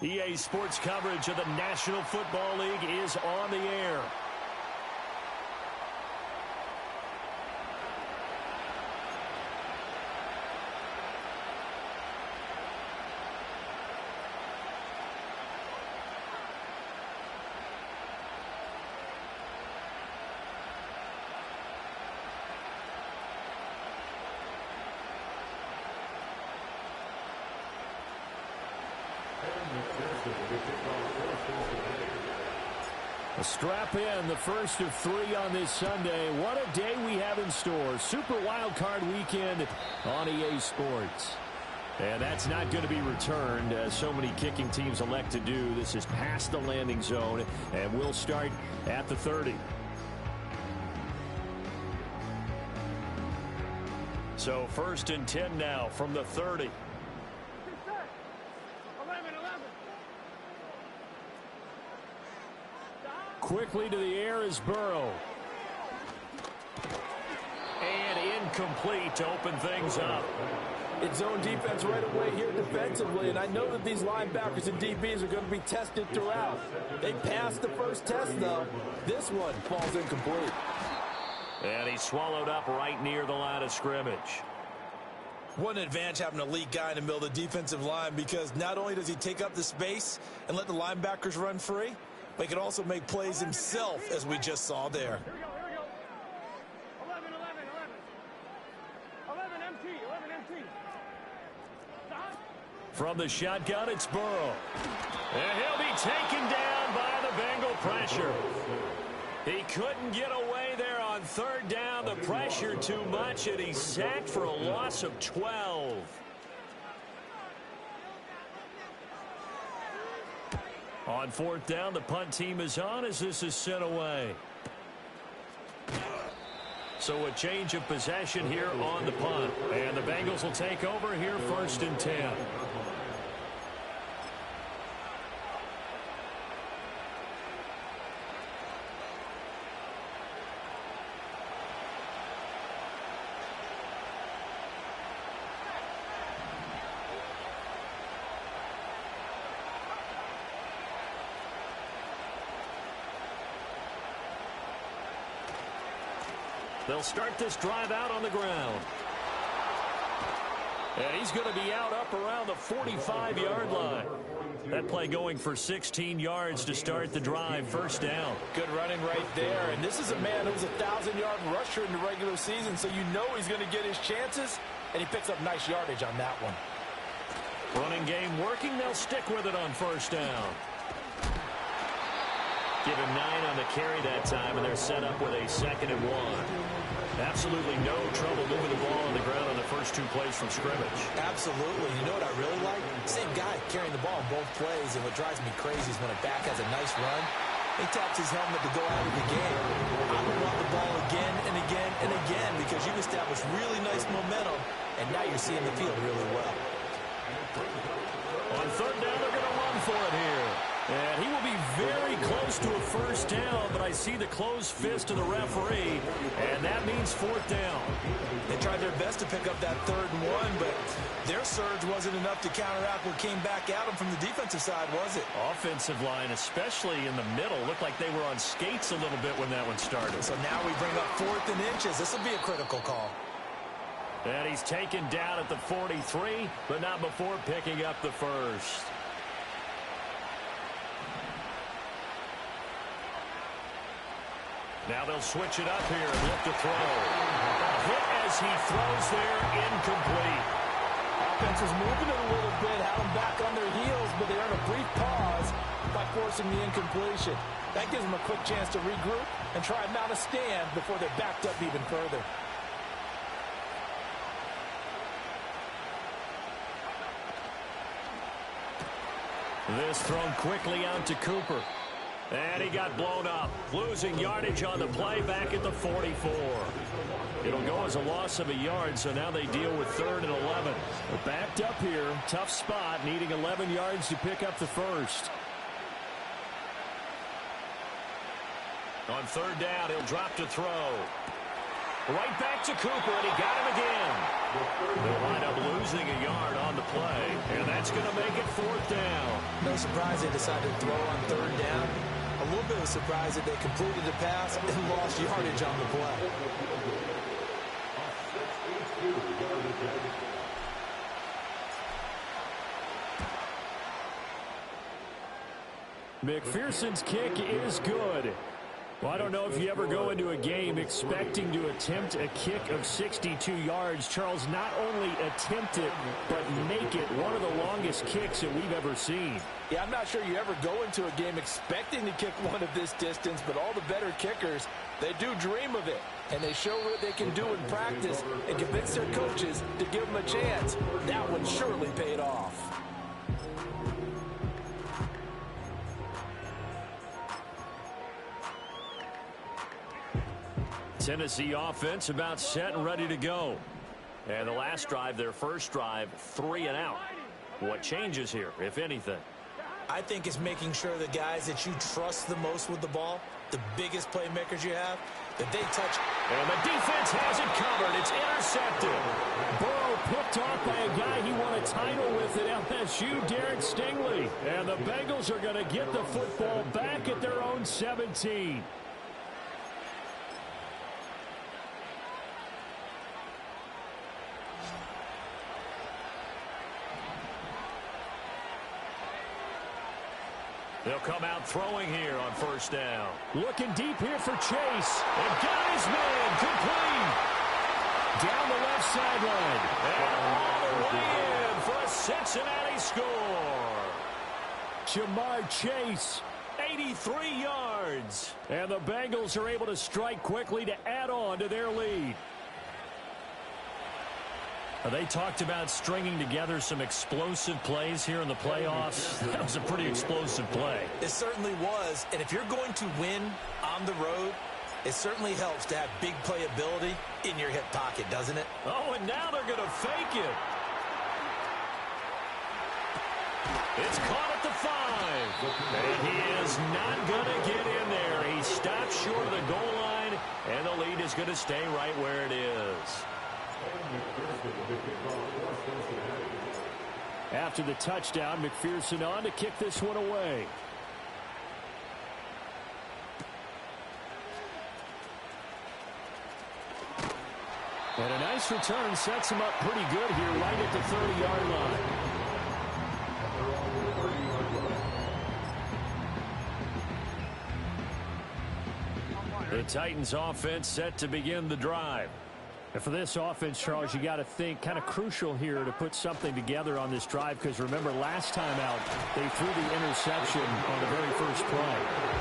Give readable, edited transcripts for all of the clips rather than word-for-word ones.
EA Sports coverage of the National Football League is on the air. A strap in, the first of 3 on this Sunday. What a day we have in store. Super Wild Card Weekend on EA Sports. And that's not going to be returned, as so many kicking teams elect to do. This is past the landing zone, and we'll start at the 30. So 1st and 10 now from the 30. Quickly to the air is Burrow. And incomplete to open things up. It's zone defense right away here defensively, and I know that these linebackers and DBs are going to be tested throughout. They passed the first test, though. This one falls incomplete. And he's swallowed up right near the line of scrimmage. What an advantage having an elite guy in the middle of the defensive line, because not only does he take up the space and let the linebackers run free, but he can also make plays himself, as we just saw there. Here we go. 11 MT. From the shotgun, it's Burrow. And he'll be taken down by the Bengal pressure. He couldn't get away there on 3rd down. The pressure too much, and he's sacked for a loss of 12. On 4th down, the punt team is on as this is sent away. So a change of possession here on the punt. And the Bengals will take over here 1st and 10. They'll start this drive out on the ground. And he's going to be out up around the 45-yard line. That play going for 16 yards to start the drive. 1st down. Good running right there. And this is a man who was a 1,000-yard rusher in the regular season, so you know he's going to get his chances, and he picks up nice yardage on that one. Running game working. They'll stick with it on 1st down. Give him 9 on the carry that time, and they're set up with a 2nd and 1. Absolutely no trouble moving the ball on the ground on the first 2 plays from scrimmage. Absolutely. You know what I really like? Same guy carrying the ball in both plays, and what drives me crazy is when a back has a nice run, he taps his helmet to go out of the game. I would want the ball again and again and again, because you establish really nice momentum, and now you're seeing the field really well. On 3rd down, they're going to run for it here. And he will be very close to a 1st down, but I see the closed fist of the referee, and that means 4th down. They tried their best to pick up that 3rd and 1, but their surge wasn't enough to counteract what came back at them from the defensive side, was it? Offensive line, especially in the middle, looked like they were on skates a little bit when that one started. So now we bring up 4th and inches. This will be a critical call. And he's taken down at the 43, but not before picking up the 1st. Now they'll switch it up here and look to throw. A hit as he throws there, incomplete. Offense was moving it a little bit, had them back on their heels, but they earn a brief pause by forcing the incompletion. That gives them a quick chance to regroup and try and mount a stand before they're backed up even further. This thrown quickly out to Cooper. And he got blown up, losing yardage on the play back at the 44. It'll go as a loss of a yard, so now they deal with 3rd and 11. They're backed up here, tough spot, needing 11 yards to pick up the 1st. On 3rd down, he'll drop to throw. Right back to Cooper, and he got him again. They'll wind up losing a yard on the play, and that's going to make it 4th down. No surprise they decided to throw on 3rd down. A little bit of a surprise that they completed the pass and lost yardage on the play. McPherson's kick is good. Well, I don't know if you ever go into a game expecting to attempt a kick of 62 yards. Charles, not only attempt it, but make it one of the longest kicks that we've ever seen. Yeah, I'm not sure you ever go into a game expecting to kick one of this distance, but all the better kickers, they do dream of it. And they show what they can do in practice and convince their coaches to give them a chance. That one surely paid off. Tennessee offense about set and ready to go. And the last drive, their first drive, 3 and out. What changes here, if anything? I think it's making sure the guys that you trust the most with the ball, the biggest playmakers you have, that they touch. And the defense has it covered. It's intercepted. Burrow picked off by a guy he won a title with at LSU, Derek Stingley. And the Bengals are going to get the football back at their own 17. They'll come out throwing here on 1st down. Looking deep here for Chase. And got his man complete. Down the left sideline. And all the way in for a Cincinnati score. Jamar Chase, 83 yards. And the Bengals are able to strike quickly to add on to their lead. They talked about stringing together some explosive plays here in the playoffs. That was a pretty explosive play. It certainly was. And if you're going to win on the road, it certainly helps to have big playability in your hip pocket, doesn't it? Oh, and now they're going to fake it. It's caught at the 5. And he is not going to get in there. He stops short of the goal line, and the lead is going to stay right where it is. After the touchdown, McPherson on to kick this one away. And a nice return sets him up pretty good here right at the 30-yard line. The Titans offense set to begin the drive. And for this offense, Charles, you got to think kind of crucial here to put something together on this drive, because remember last time out they threw the interception on the very first play.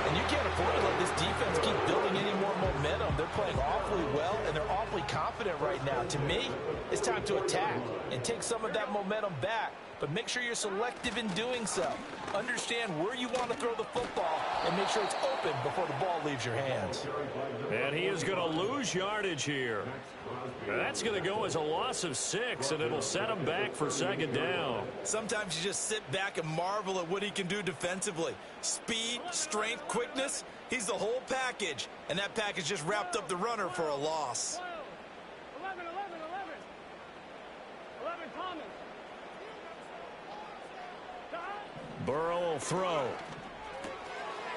And you can't afford to let this defense keep building any more momentum. They're playing awfully well, and they're awfully confident right now. To me, it's time to attack and take some of that momentum back, but make sure you're selective in doing so. Understand where you want to throw the football and make sure it's open before the ball leaves your hands. And he is going to lose yardage here. That's going to go as a loss of 6, and it'll set him back for 2nd down. Sometimes you just sit back and marvel at what he can do defensively. Speed, strength, quickness, he's the whole package. And that package just wrapped up the runner for a loss. 11, 11 Thomas. Burrow will throw.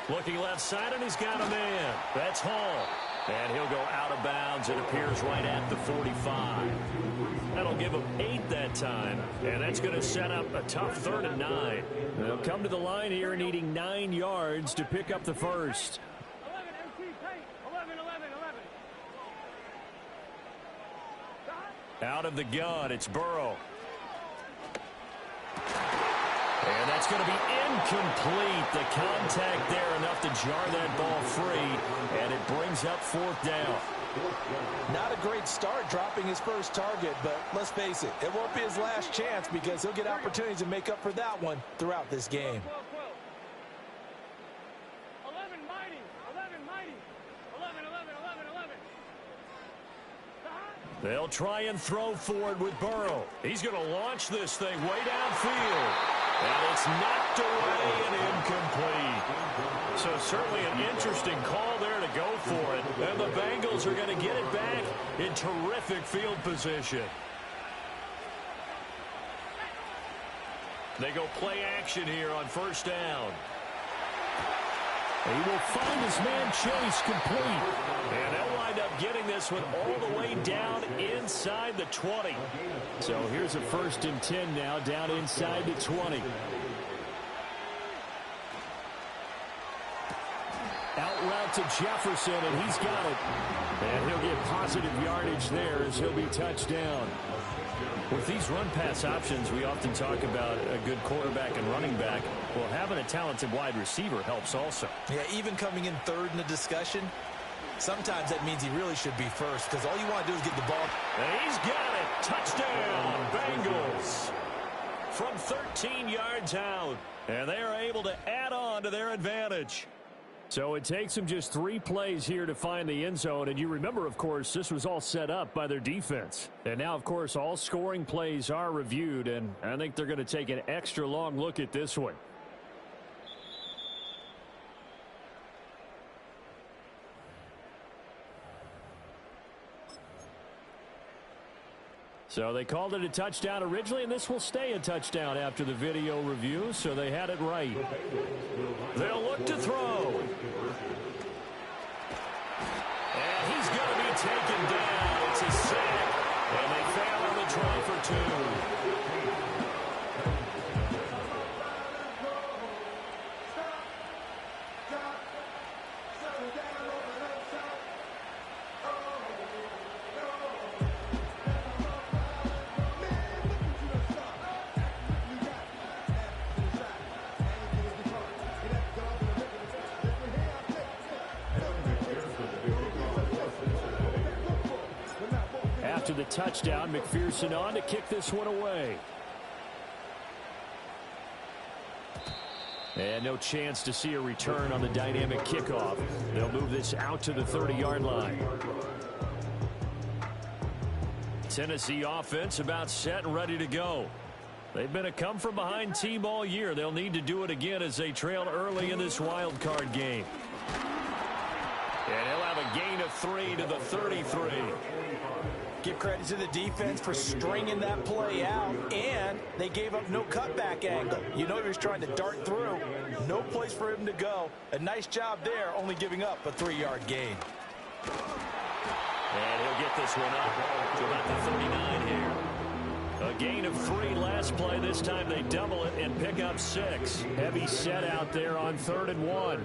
Looking left side, and he's got a man. That's Hall. And he'll go out of bounds. It appears right at the 45. That'll give him 8 that time. And that's going to set up a tough 3rd and 9. They'll come to the line here needing 9 yards to pick up the first. 11 MC Tate. 11. Out of the gun, it's Burrow. And that's going to be incomplete. The contact there enough to jar that ball free, and it brings up 4th down. Not a great start dropping his first target, but let's face it, it won't be his last chance because he'll get opportunities to make up for that one throughout this game. 11 mighty. 11. They'll try and throw forward with Burrow. He's going to launch this thing way downfield. And it's knocked away and incomplete. So certainly an interesting call there to go for it. And the Bengals are going to get it back in terrific field position. They go play action here on first down. He will find his man Chase complete. And they'll wind up getting this one all the way down inside the 20. So here's a 1st and 10 now, down inside the 20. Out route to Jefferson, and he's got it. And he'll get positive yardage there as he'll be touched down. With these run-pass options, we often talk about a good quarterback and running back. Well, having a talented wide receiver helps also. Yeah, even coming in third in the discussion, sometimes that means he really should be first, because all you want to do is get the ball. And he's got it. Touchdown, Bengals. From 13 yards out. And they are able to add on to their advantage. So it takes them just 3 plays here to find the end zone. And you remember, of course, this was all set up by their defense. And now, of course, all scoring plays are reviewed. And I think they're going to take an extra long look at this one. So they called it a touchdown originally, and this will stay a touchdown after the video review, so they had it right. They'll look to throw. And he's going to be taken down. It's a sack, and they fail on the try for 2. After the touchdown, McPherson on to kick this one away. And no chance to see a return on the dynamic kickoff. They'll move this out to the 30-yard line. Tennessee offense about set and ready to go. They've been a come-from-behind team all year. They'll need to do it again as they trail early in this wild card game. And he'll have a gain of 3 to the 33. Give credit to the defense for stringing that play out, and they gave up no cutback angle. You know he was trying to dart through. No place for him to go. A nice job there, only giving up a 3-yard gain. And he'll get this one up to about the 39 here. A gain of 3 last play. This time they double it and pick up 6. Heavy set out there on 3rd and 1.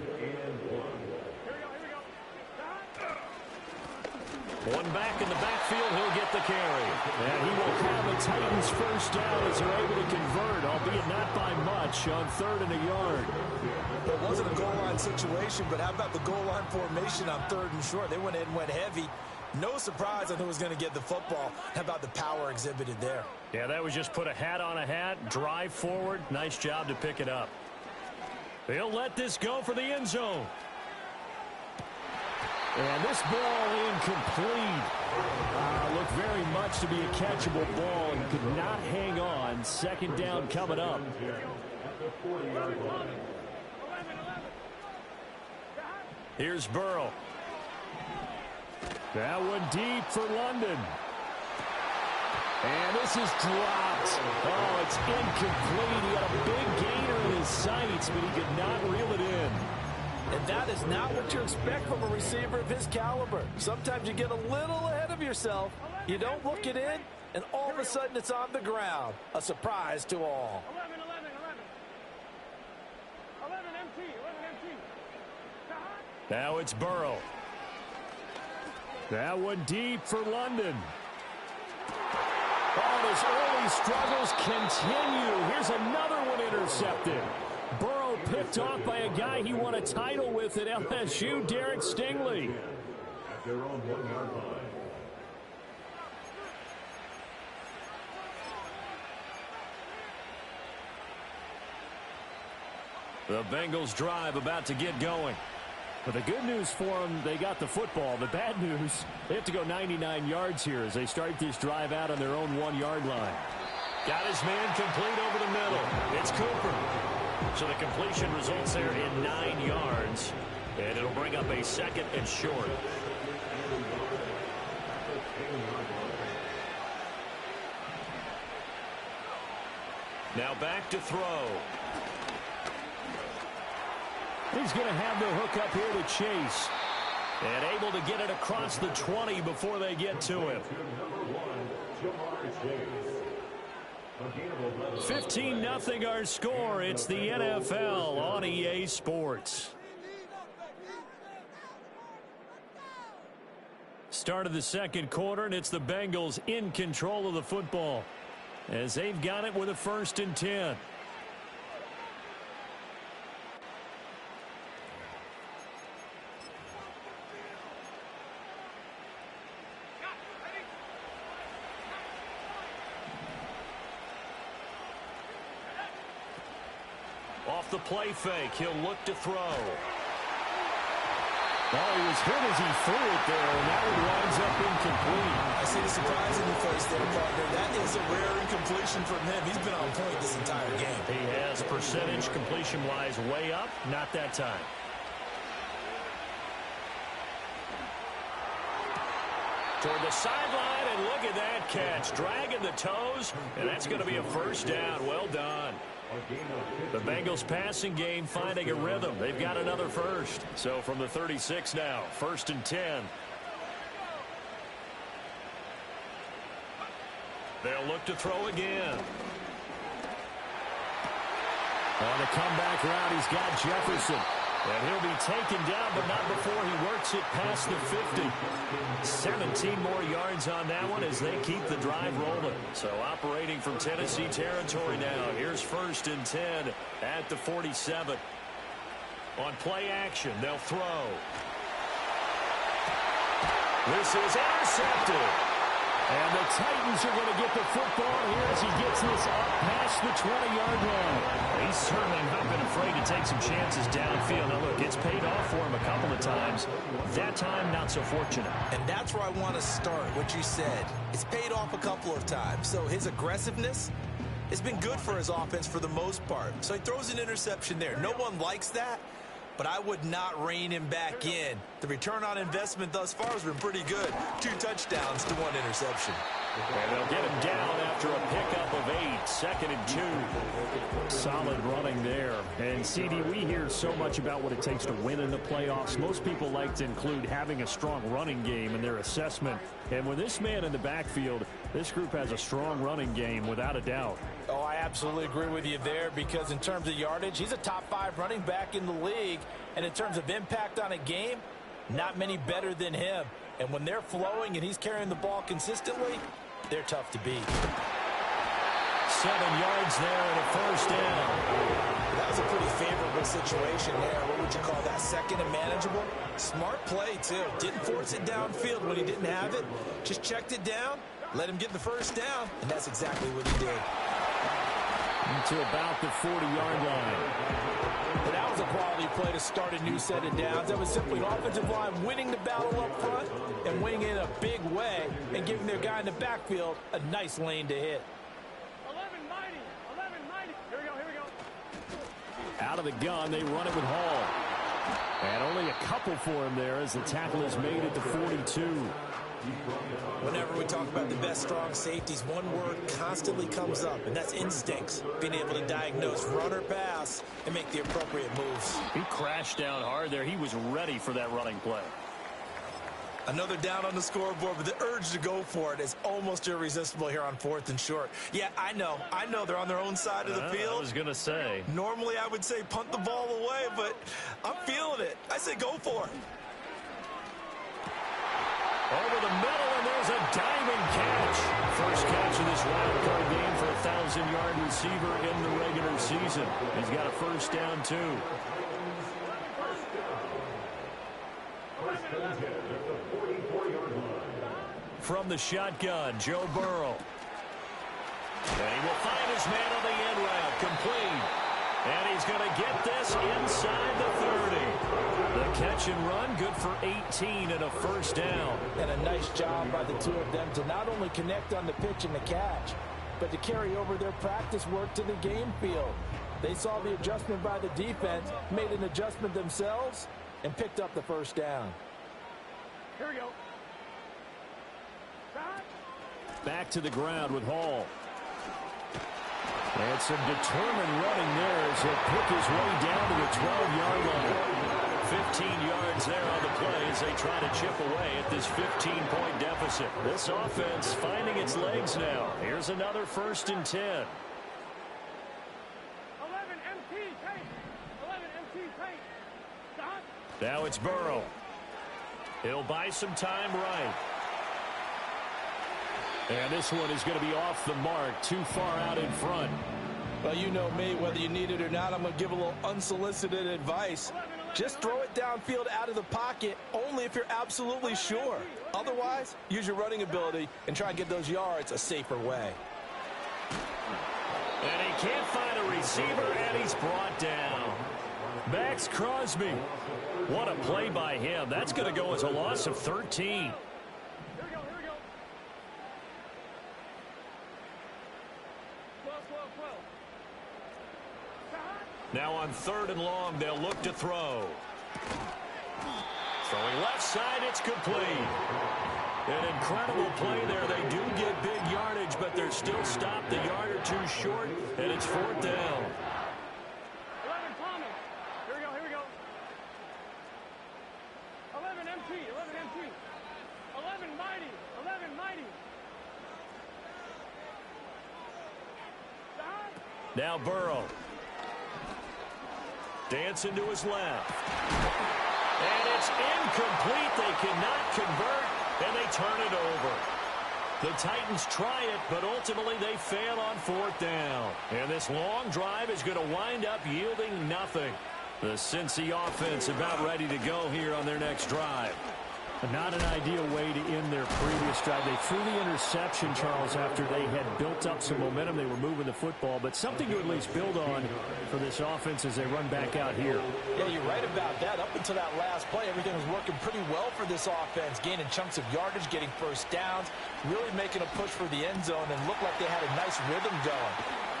One back in the backfield, he'll get the carry. And he will have the Titans first down as they're able to convert, albeit not by much, on 3rd and a yard. It wasn't a goal line situation, but how about the goal line formation on 3rd and short? They went in and went heavy. No surprise on who was going to get the football. How about the power exhibited there? Yeah, that was just put a hat on a hat, drive forward. Nice job to pick it up. They'll let this go for the end zone. And this ball incomplete. Looked very much to be a catchable ball and could not hang on. 2nd down coming up. Here's Burrow. That one deep for London. And this is dropped. Oh, it's incomplete. He had a big gainer in his sights, but he could not reel it in. And that is not what you expect from a receiver of his caliber. Sometimes you get a little ahead of yourself. You don't look it in, and all of a sudden it's on the ground. A surprise to all. 11 MT. Now it's Burrow. That one deep for London. Oh, his early struggles continue. Here's another one intercepted. Burrow picked off by a guy he won a title with at LSU, Derek Stingley. They're on 1-yard line. The Bengals drive about to get going. But the good news for them, they got the football. The bad news, they have to go 99 yards here as they start this drive out on their own 1-yard line. Got his man complete over the middle. It's Cooper. So the completion results there in 9 yards. And it'll bring up a 2nd and short. Now back to throw. He's going to have the hook up here to Chase. And able to get it across the 20 before they get to him. 15-0 our score. It's the NFL on EA Sports. Start of the second quarter, and it's the Bengals in control of the football as they've got it with a 1st and 10. Off the play fake, he'll look to throw. Well, he was hit as he threw it there, and that one winds up incomplete. I see the surprise in your face there, partner. That is a rare incompletion from him. He's been on point this entire game. He has percentage completion-wise way up, not that time. Toward the sideline, and look at that catch. Dragging the toes, and that's going to be a 1st down. Well done. The Bengals passing game finding a rhythm. They've got another 1st. So from the 36 now, 1st and 10. They'll look to throw again. On the comeback route, he's got Jefferson. And he'll be taken down, but not before he works it past the 50. 17 more yards on that one as they keep the drive rolling. So operating from Tennessee territory now. Here's 1st and 10 at the 47. On play action, they'll throw. This is intercepted. And the Titans are going to get the football here as he gets this up past the 20-yard line. He's certainly not been afraid to take some chances downfield. Now, look, it's paid off for him a couple of times. That time, not so fortunate. And that's where I want to start, what you said. It's paid off a couple of times. So his aggressiveness has been good for his offense for the most part. So he throws an interception there. No one likes that, but I would not rein him back in. The return on investment thus far has been pretty good. 2 touchdowns to 1 interception. And they'll get him down after a pickup of 8. 2nd and 2. Solid running there. And, CD, we hear so much about what it takes to win in the playoffs. Most people like to include having a strong running game in their assessment. And with this man in the backfield, this group has a strong running game without a doubt. Oh, I absolutely agree with you there because in terms of yardage, he's a top 5 running back in the league. And in terms of impact on a game, not many better than him. And when they're flowing and he's carrying the ball consistently, they're tough to beat. 7 yards there and a 1st down. That was a pretty favorable situation there. What would you call that? 2nd and manageable? Smart play, too. Didn't force it downfield when he didn't have it. Just checked it down, let him get the 1st down, and that's exactly what he did. To about the 40-yard line. But that was a quality play to start a new set of downs. That was simply an offensive line winning the battle up front and winning it in a big way and giving their guy in the backfield a nice lane to hit. 11 mighty. 11 mighty. Here we go. Out of the gun, they run it with Hall. And only a couple for him there as the tackle is made at the 42. Whenever we talk about the best strong safeties, one word constantly comes up, and that's instincts. Being able to diagnose run or pass and make the appropriate moves. He crashed down hard there. He was ready for that running play. Another down on the scoreboard, but the urge to go for it is almost irresistible here on 4th and short. Yeah, I know they're on their own side of the field. I was going to say. Normally I would say punt the ball away, but I'm feeling it. I say go for it. Over the middle, and there's a diving catch. First catch of this wild card game for a 1,000-yard receiver in the regular season. He's got a 1st down, too. From the shotgun, Joe Burrow. And he will find his man on the end route, complete. And he's going to get this inside the 30. The catch and run, good for 18 and a 1st down. And a nice job by the two of them to not only connect on the pitch and the catch, but to carry over their practice work to the game field. They saw the adjustment by the defense, made an adjustment themselves, and picked up the 1st down. Here we go. Back to the ground with Hall. And some determined running there as he'll pick his way down to the 12-yard line. 15 yards there on the play as they try to chip away at this 15-point deficit. This offense finding its legs now. Here's another 1st and 10. 11 MT, take. 11 MT, take. Stop. Now it's Burrow. He'll buy some time right. And this one is going to be off the mark, too far out in front. Well, you know me, whether you need it or not, I'm going to give a little unsolicited advice. Just throw it downfield out of the pocket, only if you're absolutely sure. Otherwise, use your running ability and try and get those yards a safer way. And he can't find a receiver, and he's brought down. Max Crosby. What a play by him. That's going to go as a loss of 13. Here we go. 12. Now on 3rd and long, they'll look to throw. Throwing left side, it's complete. An incredible play there. They do get big yardage, but they're still stopped a yard or two short, and it's 4th down. 11 Thomas. Here we go. 11 MT. 11 mighty. Stop. Now Burrow. Dancing to his left. And it's incomplete. They cannot convert, and they turn it over. The Titans try it, but ultimately they fail on 4th down. And this long drive is going to wind up yielding nothing. The Cincy offense about ready to go here on their next drive. Not an ideal way to end their previous drive. They threw the interception, Charles, after they had built up some momentum. They were moving the football, but something to at least build on for this offense as they run back out here. Yeah, you're right about that. Up until that last play, everything was working pretty well for this offense, gaining chunks of yardage, getting 1st downs, really making a push for the end zone, and looked like they had a nice rhythm going.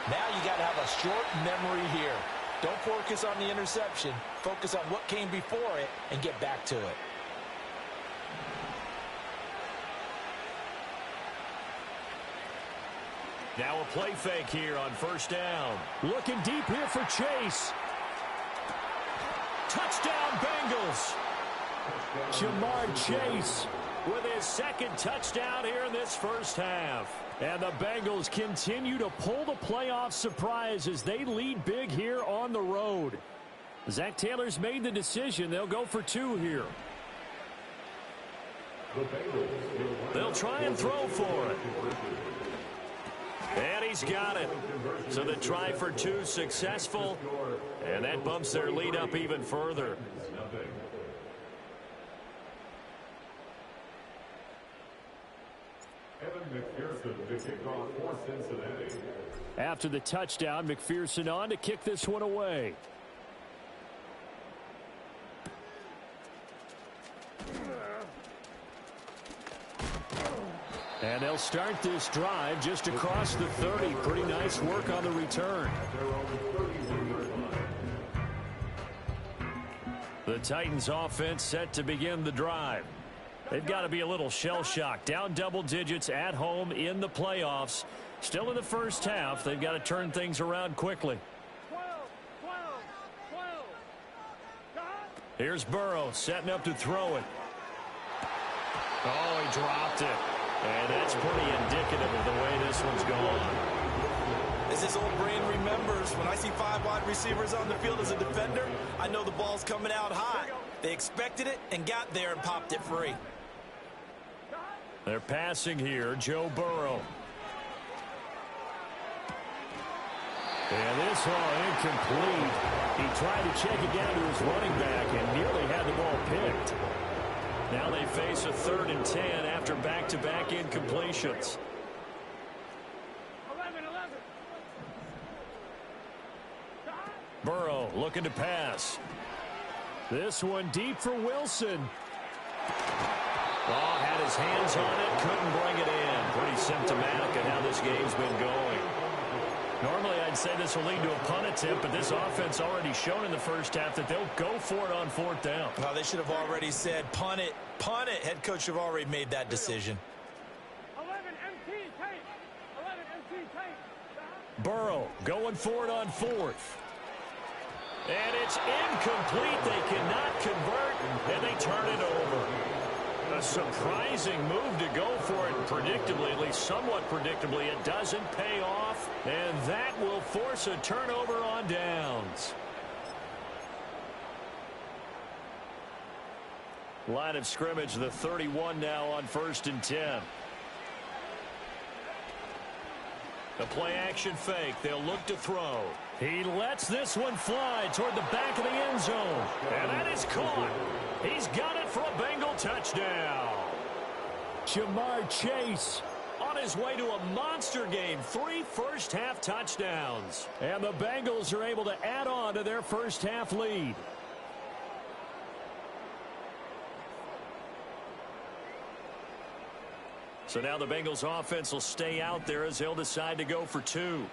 Now you got to have a short memory here. Don't focus on the interception. Focus on what came before it and get back to it. Now a play fake here on 1st down. Looking deep here for Chase. Touchdown, Bengals. Jamar Chase With his 2nd touchdown here in this 1st half. And the Bengals continue to pull the playoff surprise as they lead big here on the road. Zach Taylor's made the decision. They'll go for 2 here. They'll try and throw for it. And he's got it. So the try for 2 successful. And that bumps their lead up even further. After the touchdown, McPherson on to kick this one away. And they'll start this drive just across the 30. Pretty nice work on the return. The Titans offense set to begin the drive. They've got to be a little shell-shocked. Down double digits at home in the playoffs. Still in the 1st half. They've got to turn things around quickly. 12. Here's Burrow setting up to throw it. Oh, he dropped it. And that's pretty indicative of the way this one's gone. As his old brain remembers, when I see 5 wide receivers on the field as a defender, I know the ball's coming out high. They expected it and got there and popped it free. They're passing here, Joe Burrow. And this all incomplete. He tried to check it down to his running back and nearly had the ball picked. Now they face a 3rd and 10 after back-to-back incompletions. 11. Burrow looking to pass. This one deep for Wilson. Oh, had his hands on it, couldn't bring it in. Pretty symptomatic of how this game's been going. Normally, I'd say this will lead to a punt attempt, but this offense already shown in the 1st half that they'll go for it on 4th down. Well, they should have already said, punt it, punt it. Head coach should have already made that decision. 11 MT, take. 11 MT, take. Burrow going for it on fourth. And it's incomplete. They cannot convert, and they turn it over. A surprising move to go for it predictably, at least somewhat predictably. It doesn't pay off, and that will force a turnover on downs. Line of scrimmage, the 31 now on 1st and 10. The play-action fake. They'll look to throw. He lets this one fly toward the back of the end zone. And that is caught. He's got it for a Bengal touchdown. Jamar Chase on his way to a monster game. 3 first-half touchdowns. And the Bengals are able to add on to their first-half lead. So now the Bengals offense will stay out there as they'll decide to go for 2.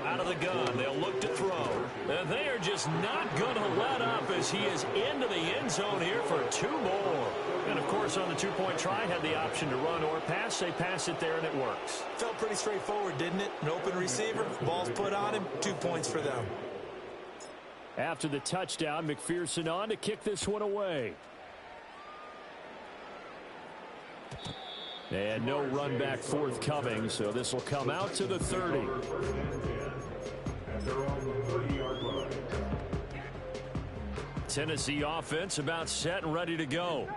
Out of the gun, they'll look to throw. And they are just not going to let up as he is into the end zone here for 2 more. And, of course, on the 2-point try, had the option to run or pass. They pass it there, and it works. Felt pretty straightforward, didn't it? An open receiver, ball's put on him, 2 points for them. After the touchdown, McPherson on to kick this one away. And no run back forthcoming, so this will come out to the 30. And they're on the 30-yard line. Tennessee offense about set and ready to go.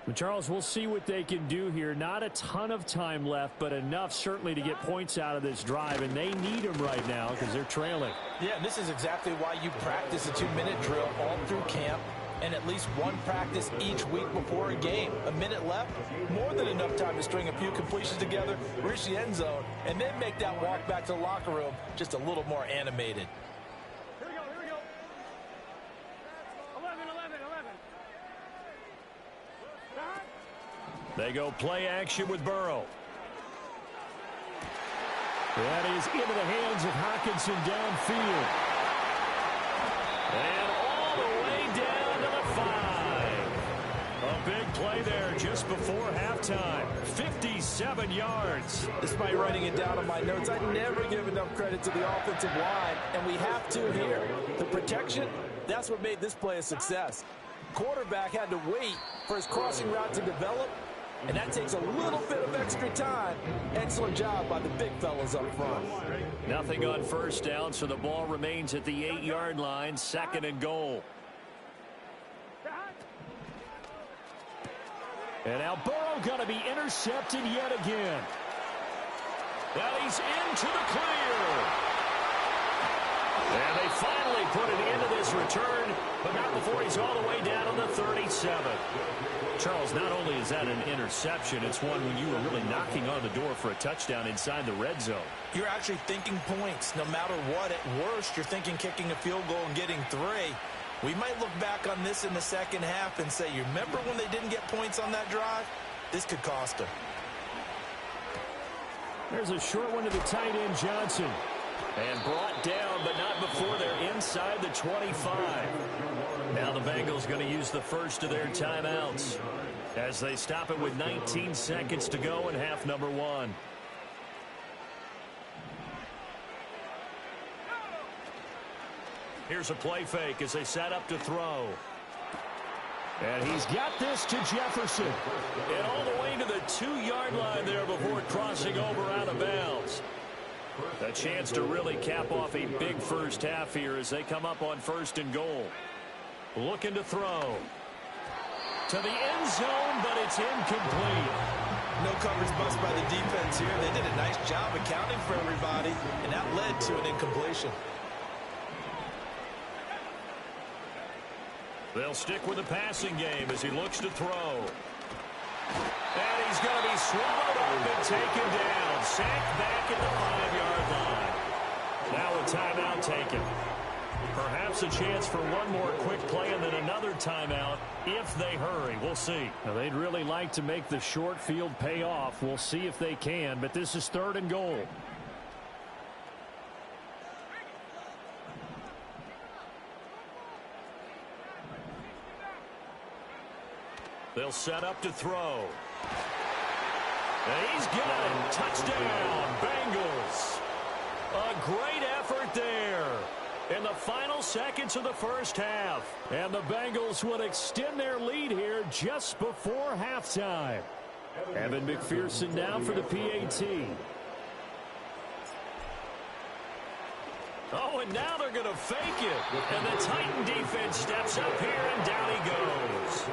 But Charles, we'll see what they can do here. Not a ton of time left, but enough certainly to get points out of this drive, and they need them right now because they're trailing. Yeah, and this is exactly why you practice a 2-minute drill all through camp, and at least one practice each week before a game. A minute left, more than enough time to string a few completions together, reach the end zone, and then make that walk back to the locker room just a little more animated. Here we go, here we go. 11, 11, 11. They go play action with Burrow. That is into the hands of Hockenson downfield. And all the way down to the 5. A big play there just before halftime. 57 yards. Despite writing it down on my notes, I never give enough credit to the offensive line, and we have to here. The protection, that's what made this play a success. Quarterback had to wait for his crossing route to develop, and that takes a little bit of extra time. Excellent job by the big fellas up front. Nothing on first down, so the ball remains at the 8-yard line, 2nd and goal. And now Burrow going to be intercepted yet again. And he's into the clear. And they finally put an end to this return, but not before he's all the way down on the 37. Charles, not only is that an interception, it's one when you were really knocking on the door for a touchdown inside the red zone. You're actually thinking points. No matter what, at worst, you're thinking kicking a field goal and getting 3. We might look back on this in the second half and say, you remember when they didn't get points on that drive? This could cost them. There's a short one to the tight end, Johnson. And brought down, but not before they're inside the 25. Now the Bengals going to use the first of their timeouts as they stop it with 19 seconds to go in half number 1. Here's a play fake as they set up to throw. And he's got this to Jefferson. And all the way to the 2-yard line there before crossing over out of bounds. A chance to really cap off a big first half here as they come up on 1st and goal. Looking to throw. To the end zone, but it's incomplete. No coverage bust by the defense here. They did a nice job accounting for everybody, and that led to an incompletion. They'll stick with the passing game as he looks to throw. And he's going to be swallowed up and taken down. Sacked back at the 5-yard line. Now a timeout taken. Perhaps a chance for one more quick play and then another timeout if they hurry. We'll see. Now, they'd really like to make the short field pay off. We'll see if they can, but this is 3rd and goal. They'll set up to throw. He's got it. Touchdown, Bengals. A great effort there in the final seconds of the first half. And the Bengals would extend their lead here just before halftime. Evan McPherson down for the PAT. Oh, and now they're going to fake it. And the Titan defense steps up here, and down he goes.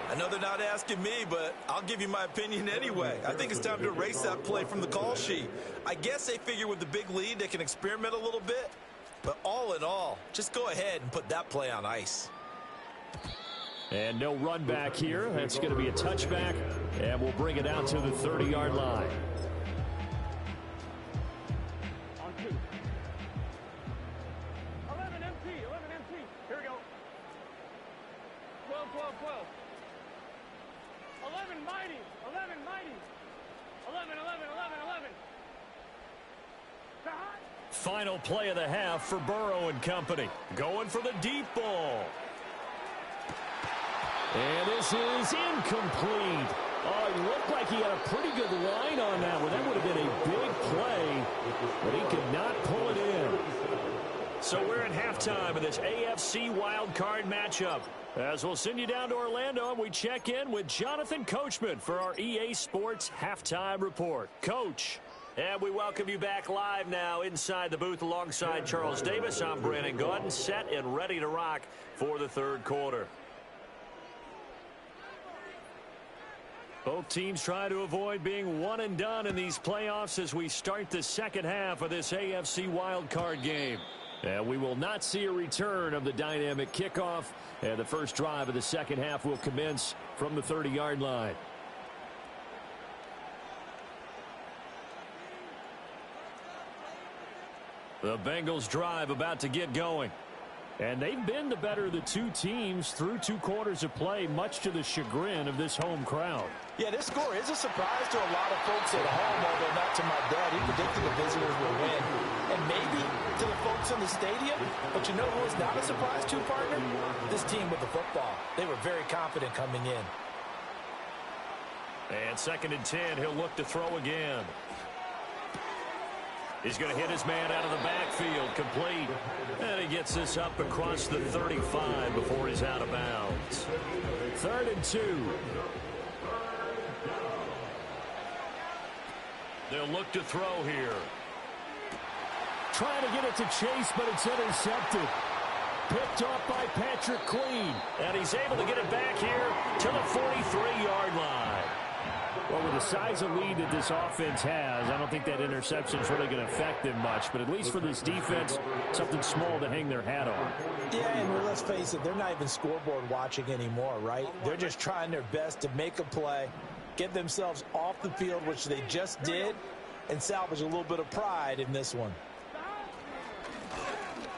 I know they're not asking me, but I'll give you my opinion anyway. I think it's time to erase that play from the call sheet. I guess they figure with the big lead they can experiment a little bit. But all in all, just go ahead and put that play on ice. And no run back here. That's going to be a touchback, and we'll bring it out to the 30-yard line. On 2. 11 MT, 11 MT. Here we go. 12, 12, 12. 11 mighty, 11 mighty. 11, 11, 11, 11. Final play of the half for Burrow and company. Going for the deep ball. And this is incomplete. Oh, it looked like he had a pretty good line on that one. That would have been a big play, but he could not pull it in. So we're at halftime of this AFC wildcard matchup. As we'll send you down to Orlando, and we check in with Jonathan Coachman for our EA Sports Halftime Report. Coach. And we welcome you back live now inside the booth alongside Charles Davis. I'm Brandon Gaudin, set and ready to rock for the third quarter. Both teams try to avoid being one and done in these playoffs as we start the second half of this AFC wildcard game. And we will not see a return of the dynamic kickoff. And the first drive of the second half will commence from the 30-yard line. The Bengals drive about to get going. And they've been the better of the two teams through 2 quarters of play, much to the chagrin of this home crowd. Yeah, this score is a surprise to a lot of folks at home, although not to my dad. He predicted the visitors would win. And maybe to the folks in the stadium. But you know who is not a surprise to, partner? This team with the football. They were very confident coming in. And 2nd and 10, he'll look to throw again. He's going to hit his man out of the backfield, complete. And he gets this up across the 35 before he's out of bounds. 3rd and 2. They'll look to throw here. Trying to get it to Chase, but it's intercepted. Picked off by Patrick Queen. And he's able to get it back here to the 43-yard line. Well, with the size of lead that this offense has, I don't think that interception is really going to affect them much. But at least for this defense, something small to hang their hat on. Yeah, and let's face it, they're not even scoreboard watching anymore, right? They're just trying their best to make a play, get themselves off the field, which they just did, and salvage a little bit of pride in this one.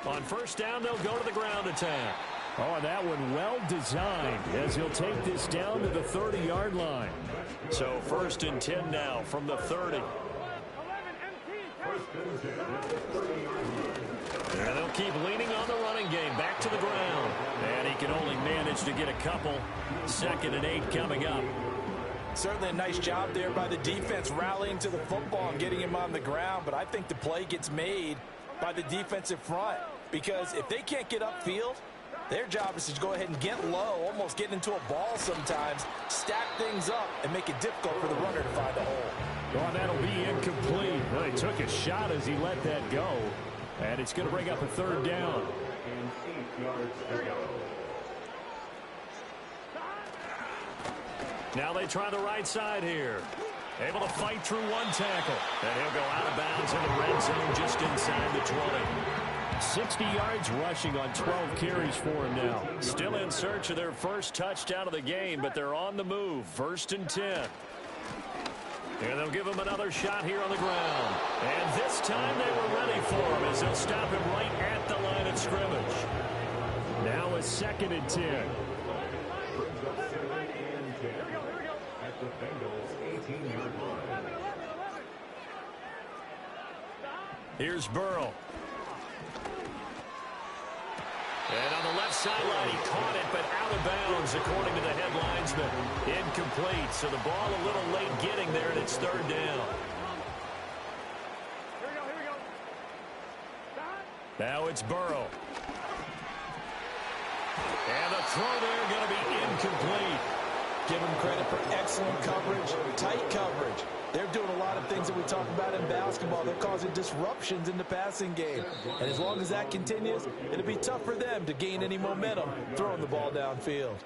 On first down, they'll go to the ground attack. Oh, and that one well designed as he'll take this down to the 30-yard line. So 1st and 10 now from the 30. And they'll keep leaning on the running game back to the ground. And he can only manage to get a couple. 2nd and 8 coming up. Certainly a nice job there by the defense rallying to the football and getting him on the ground. But I think the play gets made by the defensive front. Because if they can't get upfield, their job is to go ahead and get low, almost get into a ball sometimes, stack things up, and make it difficult for the runner to find a hole. Well, that'll be incomplete. Well, he took a shot as he let that go. And it's going to bring up a 3rd down. Now they try the right side here. Able to fight through one tackle. And he'll go out of bounds in the red zone just inside the 20. 60 yards rushing on 12 carries for him now. Still in search of their first touchdown of the game, but they're on the move. 1st and 10. And they'll give him another shot here on the ground. And this time they were ready for him as they'll stop him right at the line of scrimmage. Now a 2nd and 10. At the Bengals 18-yard line. Here's Burrow. And on the left sideline, he caught it, but out of bounds, according to the headlinesman. Incomplete, so the ball a little late getting there, and it's third down. Here we go, here we go. Now it's Burrow. And the throw there going to be incomplete. Give them credit for excellent coverage, tight coverage. They're doing a lot of things that we talk about in basketball. They're causing disruptions in the passing game. And as long as that continues, it'll be tough for them to gain any momentum throwing the ball downfield.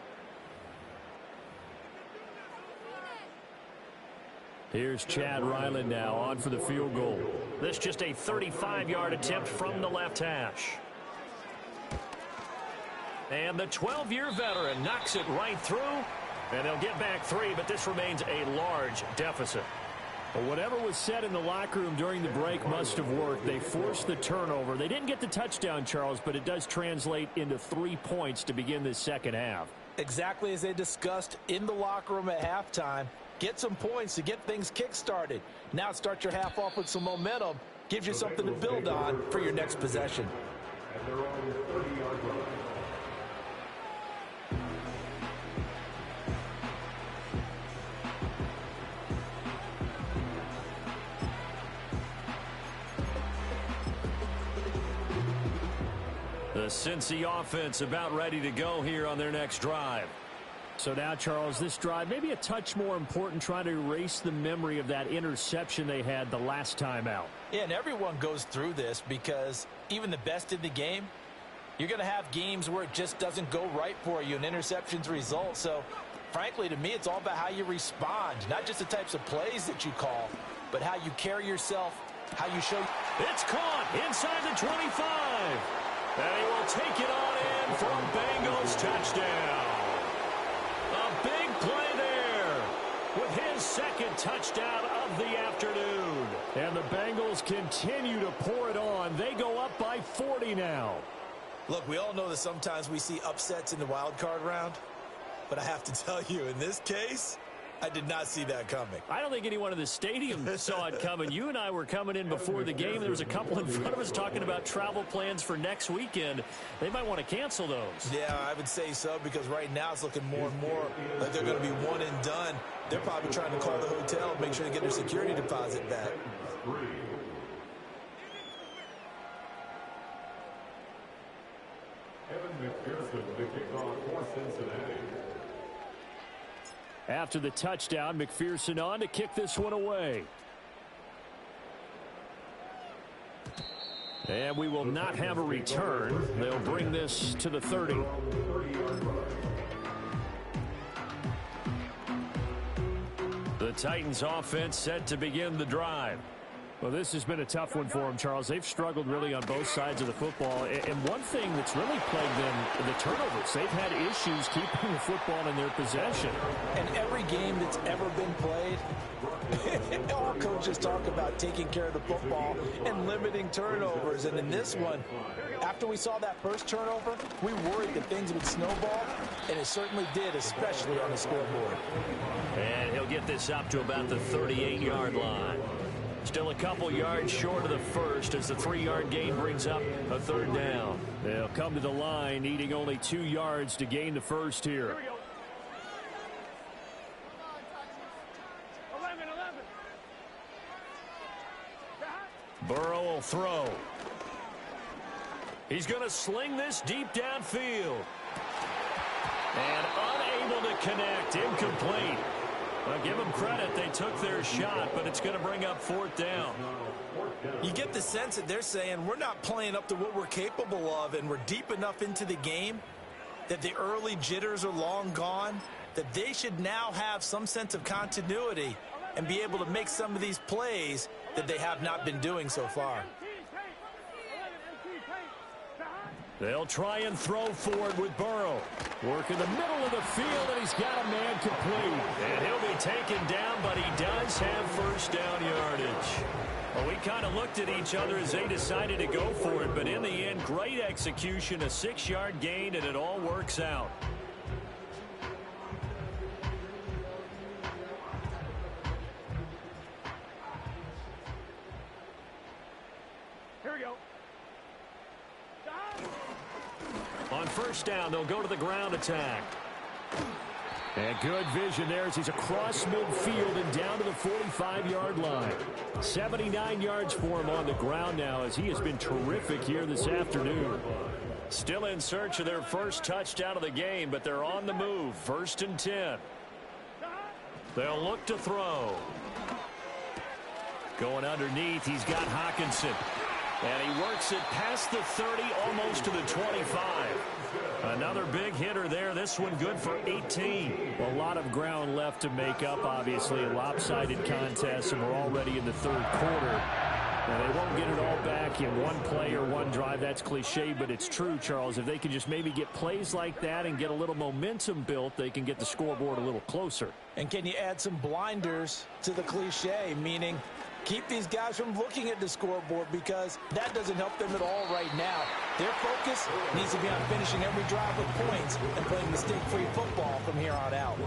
Here's Chad Ryland now on for the field goal. This just a 35-yard attempt from the left hash. And the 12-year veteran knocks it right through. And they'll get back 3, but this remains a large deficit. Well, whatever was said in the locker room during the break must have worked. They forced the turnover. They didn't get the touchdown, Charles, but it does translate into 3 points to begin this second half. Exactly as they discussed in the locker room at halftime. Get some points to get things kick-started. Now start your half off with some momentum. Gives you something to build on for your next possession. And they're on the 30-yard line. The Cincy offense about ready to go here on their next drive. So now, Charles, this drive maybe a touch more important, trying to erase the memory of that interception they had the last time out. Yeah, and everyone goes through this because even the best in the game, you're going to have games where it just doesn't go right for you and interceptions result. So, frankly, to me, it's all about how you respond, not just the types of plays that you call, but how you carry yourself, how you show. It's caught inside the 25. And he will take it on in for a Bengals touchdown. A big play there with his second touchdown of the afternoon. And the Bengals continue to pour it on. They go up by 40 now. Look, we all know that sometimes we see upsets in the wild card round, but I have to tell you, in this case, I did not see that coming. I don't think anyone in the stadium saw it coming. You and I were coming in before the game. There was a couple in front of us talking about travel plans for next weekend. They might want to cancel those. Yeah, I would say so, because right now it's looking more and more like they're going to be one and done. They're probably trying to call the hotel, make sure they get their security deposit back. Evan McPherson with the kickoff for Cincinnati. After the touchdown, McPherson on to kick this one away. And we will not have a return. They'll bring this to the 30. The Titans offense set to begin the drive. Well, this has been a tough one for them, Charles. They've struggled really on both sides of the football. And one thing that's really plagued them, the turnovers. They've had issues keeping the football in their possession. And every game that's ever been played, all coaches talk about taking care of the football and limiting turnovers. And in this one, after we saw that first turnover, we worried that things would snowball, and it certainly did, especially on the scoreboard. And he'll get this up to about the 38-yard line. Still a couple yards short of the first as the 3-yard gain brings up a third down. They'll come to the line, needing only 2 yards to gain the first here. Here we go. 11, 11. Burrow will throw. He's going to sling this deep downfield. And unable to connect. Incomplete. Well, give them credit. They took their shot, but it's going to bring up fourth down. You get the sense that they're saying we're not playing up to what we're capable of, and we're deep enough into the game that the early jitters are long gone, that they should now have some sense of continuity and be able to make some of these plays that they have not been doing so far. They'll try and throw forward with Burrow. Work in the middle of the field, and he's got a man complete. And he'll be taken down, but he does have first down yardage. Well, we kind of looked at each other as they decided to go for it, but in the end, great execution, a 6-yard gain, and it all works out. Here we go. first down. They'll go to the ground attack. And good vision there as he's across midfield and down to the 45-yard line. 79 yards for him on the ground now as he has been terrific here this afternoon. Still in search of their first touchdown of the game, but they're on the move. 1st and 10. They'll look to throw. Going underneath, he's got Hawkinson. And he works it past the 30, almost to the 25. Another big hitter there. This one good for 18. A lot of ground left to make up, obviously. A lopsided contest, and we're already in the 3rd quarter. And they won't get it all back in one play or one drive. That's cliche, but it's true, Charles. If they can just maybe get plays like that and get a little momentum built, they can get the scoreboard a little closer. And can you add some blinders to the cliche, meaning keep these guys from looking at the scoreboard, because that doesn't help them at all right now. Their focus needs to be on finishing every drive with points and playing mistake-free football from here on out.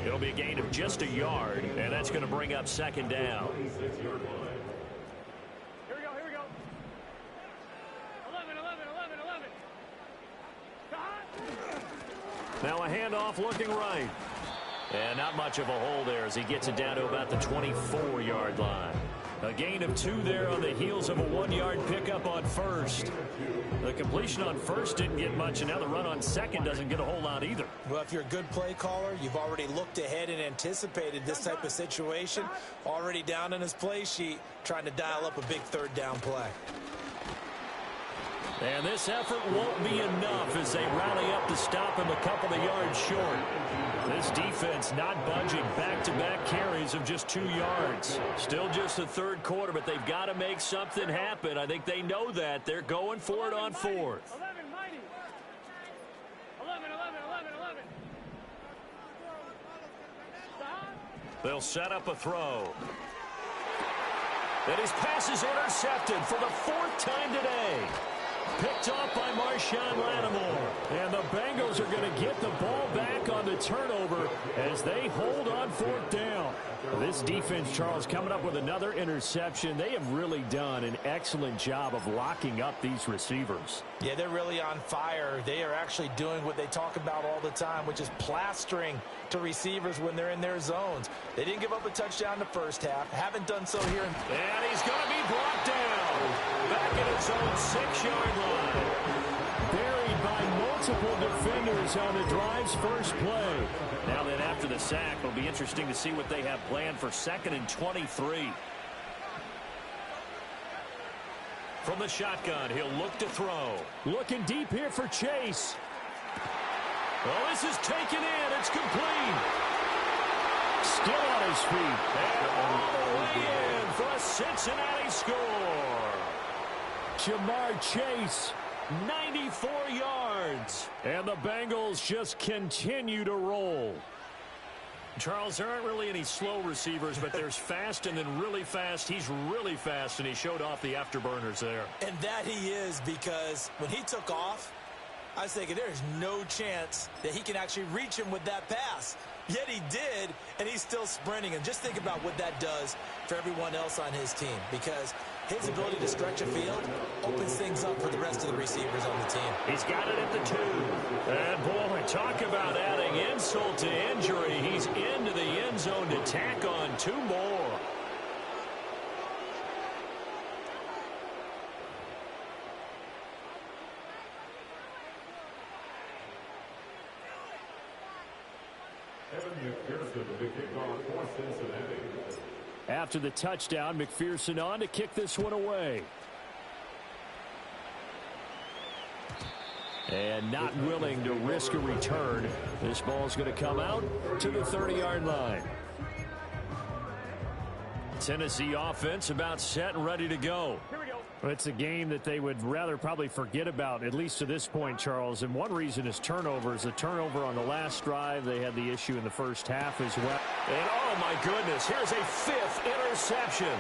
It'll be a gain of just a yard, and that's going to bring up 2nd down. Here we go. 11. Now a handoff looking right. And not much of a hole there as he gets it down to about the 24-yard line. A gain of 2 there on the heels of a 1-yard pickup on 1st. The completion on 1st didn't get much, and now the run on 2nd doesn't get a whole lot either. Well, if you're a good play caller, you've already looked ahead and anticipated this type of situation. Already down in his play sheet, trying to dial up a big 3rd down play. And this effort won't be enough as they rally up to stop him a couple of yards short. This defense not budging. Back-to-back carries of just 2 yards. Still just the 3rd quarter, but they've got to make something happen. I think they know that. They're going for it on 4th. 11, mighty. 11. They'll set up a throw. And his pass is intercepted for the 4th time today. Picked off by Marshawn Lattimore. And the Bengals are going to get the ball back on the turnover as they hold on 4th down. This defense, Charles, coming up with another interception. They have really done an excellent job of locking up these receivers. Yeah, they're really on fire. They are actually doing what they talk about all the time, which is plastering to receivers when they're in their zones. They didn't give up a touchdown in the 1st half. Haven't done so here. And he's going to be brought down. Back at his own 6-yard line. Buried by multiple defenders on the drive's first play. Now then, after the sack, it'll be interesting to see what they have planned for 2nd and 23. From the shotgun, he'll look to throw. Looking deep here for Chase. Oh, this is taken in. It's complete. Still on his feet. And all the way in for a Cincinnati score. Jamar Chase, 94 yards. And the Bengals just continue to roll. Charles, there aren't really any slow receivers, but there's fast and then really fast. He's really fast, and he showed off the afterburners there. And that he is, because when he took off, I was thinking there's no chance that he can actually reach him with that pass. Yet he did, and he's still sprinting. And just think about what that does for everyone else on his team, because his ability to stretch a field opens things up for the rest of the receivers on the team. He's got it at the 2. And, boy, talk about adding insult to injury. He's into the end zone to tack on 2 more. After the touchdown, McPherson on to kick this one away. And not willing to risk a return. This ball's going to come out to the 30-yard line. Tennessee offense about set and ready to go. Here we go. It's a game that they would rather probably forget about, at least to this point, Charles. And one reason is turnovers. The turnover on the last drive, they had the issue in the first half as well. And, oh, my goodness, here's a 5th interception.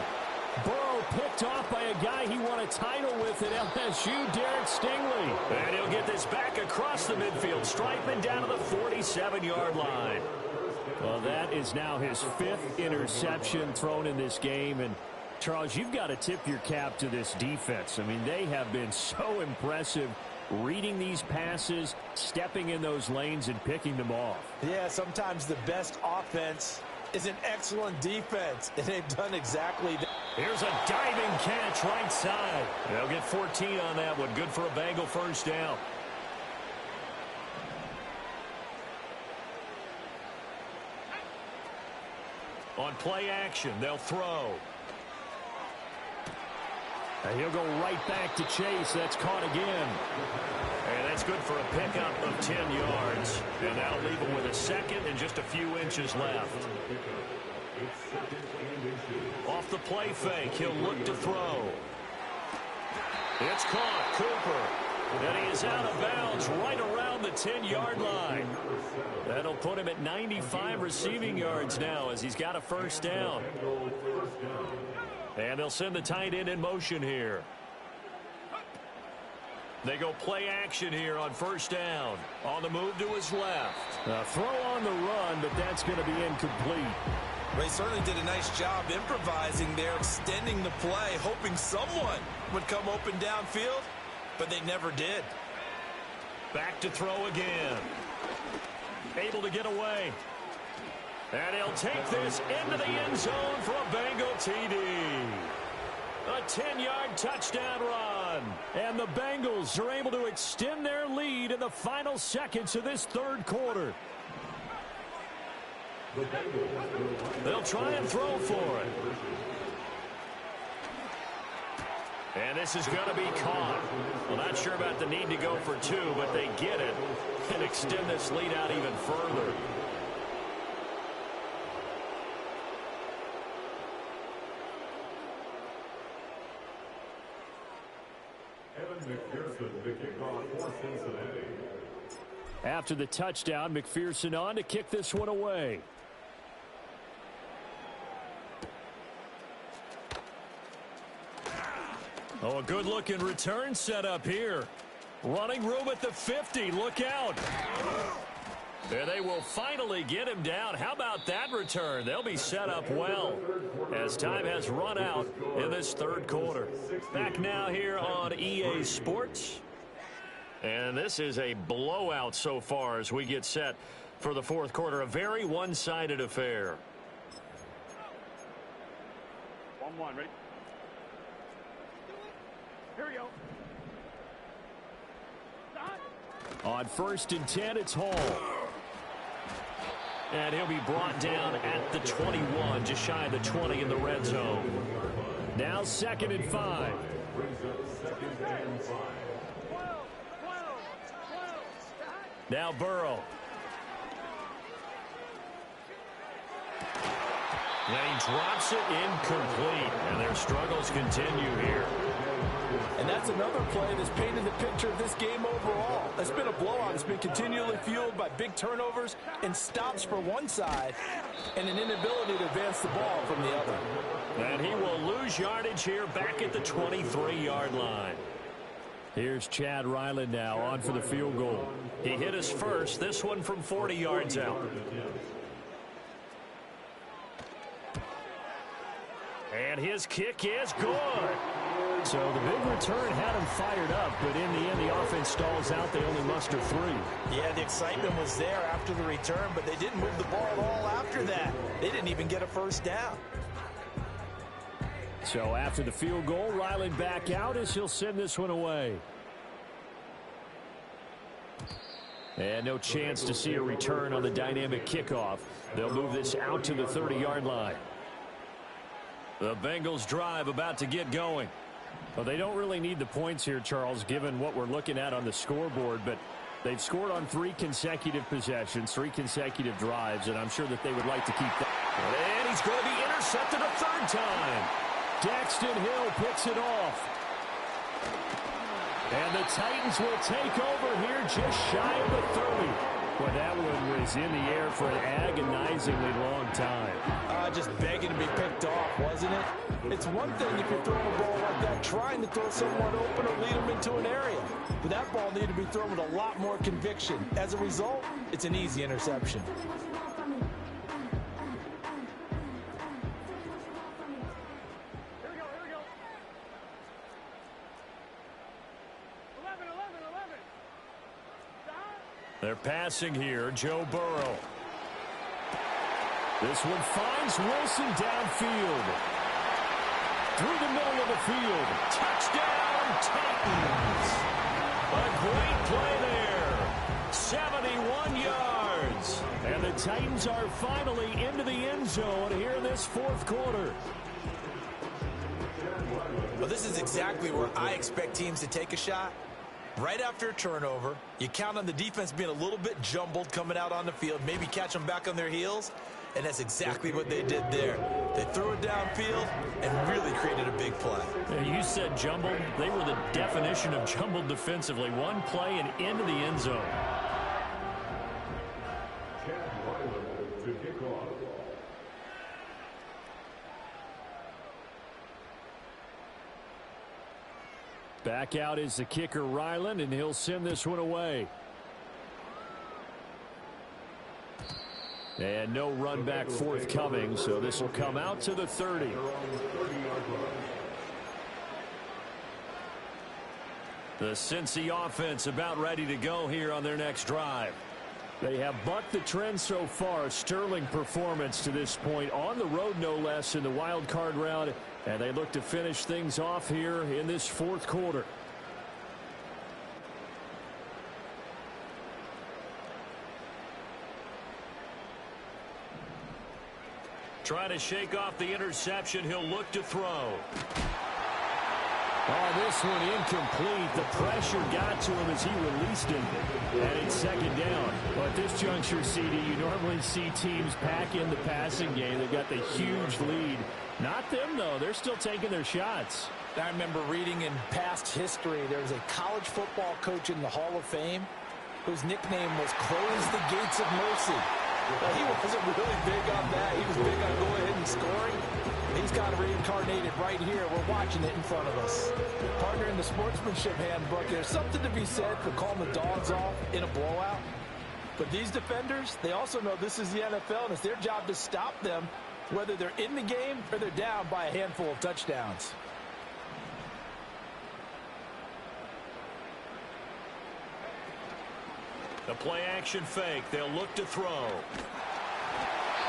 Burrow picked off by a guy he won a title with at LSU, Derek Stingley. And he'll get this back across the midfield, striping down to the 47-yard line. Well, that is now his 5th interception thrown in this game. And, Charles, you've got to tip your cap to this defense. I mean, they have been so impressive reading these passes, stepping in those lanes, and picking them off. Yeah, sometimes the best offense is an excellent defense, and they've done exactly that. Here's a diving catch right side. They'll get 14 on that one. Good for a Bengal first down. On play action, they'll throw. And he'll go right back to Chase. That's caught again. And that's good for a pickup of 10 yards. And that'll leave him with a second and just a few inches left. Off the play fake, he'll look to throw. It's caught, Cooper. And he is out of bounds right around the 10-yard line. That'll put him at 95 receiving yards now as he's got a first down. And they'll send the tight end in motion here. They go play action here on first down. On the move to his left. A throw on the run, but that's going to be incomplete. They certainly did a nice job improvising there, extending the play, hoping someone would come open downfield, but they never did. Back to throw again. Able to get away. And he'll take this into the end zone for a Bengal TD. A 10-yard touchdown run. And the Bengals are able to extend their lead in the final seconds of this third quarter. They'll try and throw for it. And this is going to be caught. Well, not sure about the need to go for two, but they get it and extend this lead out even further. After the touchdown, McPherson on to kick this one away. Oh, a good-looking return set up here. Running room at the 50. Look out. And they will finally get him down. How about that return? They'll be set up well as time has run out in this third quarter. Back now here on EA Sports. And this is a blowout so far as we get set for the fourth quarter. A very one-sided affair. 1-1, ready? Here we go. On 1st and 10, it's Hall. And he'll be brought down at the 21, just shy of the 20 in the red zone. Now 2nd and 5. Now Burrow. And he drops it incomplete. And their struggles continue here. And that's another play that's painted the picture of this game overall. It's been a blowout. It's been continually fueled by big turnovers and stops for one side and an inability to advance the ball from the other. And he will lose yardage here back at the 23-yard line. Here's Chad Ryland now on for the field goal. He hit his first, this one from 40 yards out. And his kick is good. So the big return had him fired up, but in the end, the offense stalls out. They only muster 3. Yeah, the excitement was there after the return, but they didn't move the ball at all after that. They didn't even get a first down. So after the field goal, Ryland back out as he'll send this one away. And no chance to see a return on the dynamic kickoff. They'll move this out to the 30-yard line. The Bengals drive about to get going. Well, they don't really need the points here, Charles, given what we're looking at on the scoreboard, but they've scored on 3 consecutive possessions, 3 consecutive drives, and I'm sure that they would like to keep that. And he's going to be intercepted a 3rd time. Daxton Hill picks it off. And the Titans will take over here just shy of the 30. Well, that one was in the air for an agonizingly long time. Just begging to be picked off, wasn't it? It's one thing if you're throwing a ball like that, trying to throw someone open or lead them into an area. But that ball needed to be thrown with a lot more conviction. As a result, it's an easy interception. Here we go, here we go. 11, 11, 11. passing here. Joe Burrow. This one finds Wilson downfield. Through the middle of the field. Touchdown, Titans. A great play there. 71 yards. And the Titans are finally into the end zone here in this fourth quarter. Well, this is exactly where I expect teams to take a shot. Right after a turnover, you count on the defense being a little bit jumbled coming out on the field, maybe catch them back on their heels, and that's exactly what they did there. They threw it downfield and really created a big play. Yeah, you said jumbled. They were the definition of jumbled defensively. One play and into the end zone. Back out is the kicker, Ryland, and he'll send this one away. And no run back forthcoming, so this will come out to the 30. The Cincy offense about ready to go here on their next drive. They have bucked the trend so far. Sterling performance to this point on the road, no less, in the wild card round. And they look to finish things off here in this fourth quarter. Trying to shake off the interception. He'll look to throw. Oh, this one incomplete. The pressure got to him as he released him. And it's second down. But at this juncture, CD, you normally see teams pack in the passing game. They've got the huge lead. Not them, though. They're still taking their shots. I remember reading in past history, there was a college football coach in the Hall of Fame whose nickname was Close the Gates of Mercy. Well, he wasn't really big on that. He was big on go ahead and scoring. He's got reincarnated right here. We're watching it in front of us. Partner, in the sportsmanship handbook, there's something to be said for calling the dogs off in a blowout. But these defenders, they also know this is the NFL, and it's their job to stop them, whether they're in the game or they're down by a handful of touchdowns. The play action fake. They'll look to throw.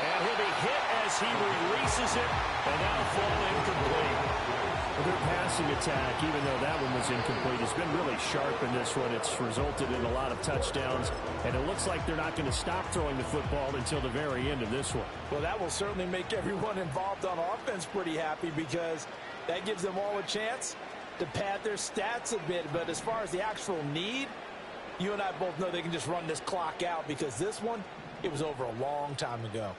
And he'll be hit as he releases it. And that'll fall incomplete. Their passing attack, even though that one was incomplete, has been really sharp in this one. It's resulted in a lot of touchdowns. And it looks like they're not going to stop throwing the football until the very end of this one. Well, that will certainly make everyone involved on offense pretty happy, because that gives them all a chance to pad their stats a bit. But as far as the actual need, you and I both know they can just run this clock out, because this one, it was over a long time ago.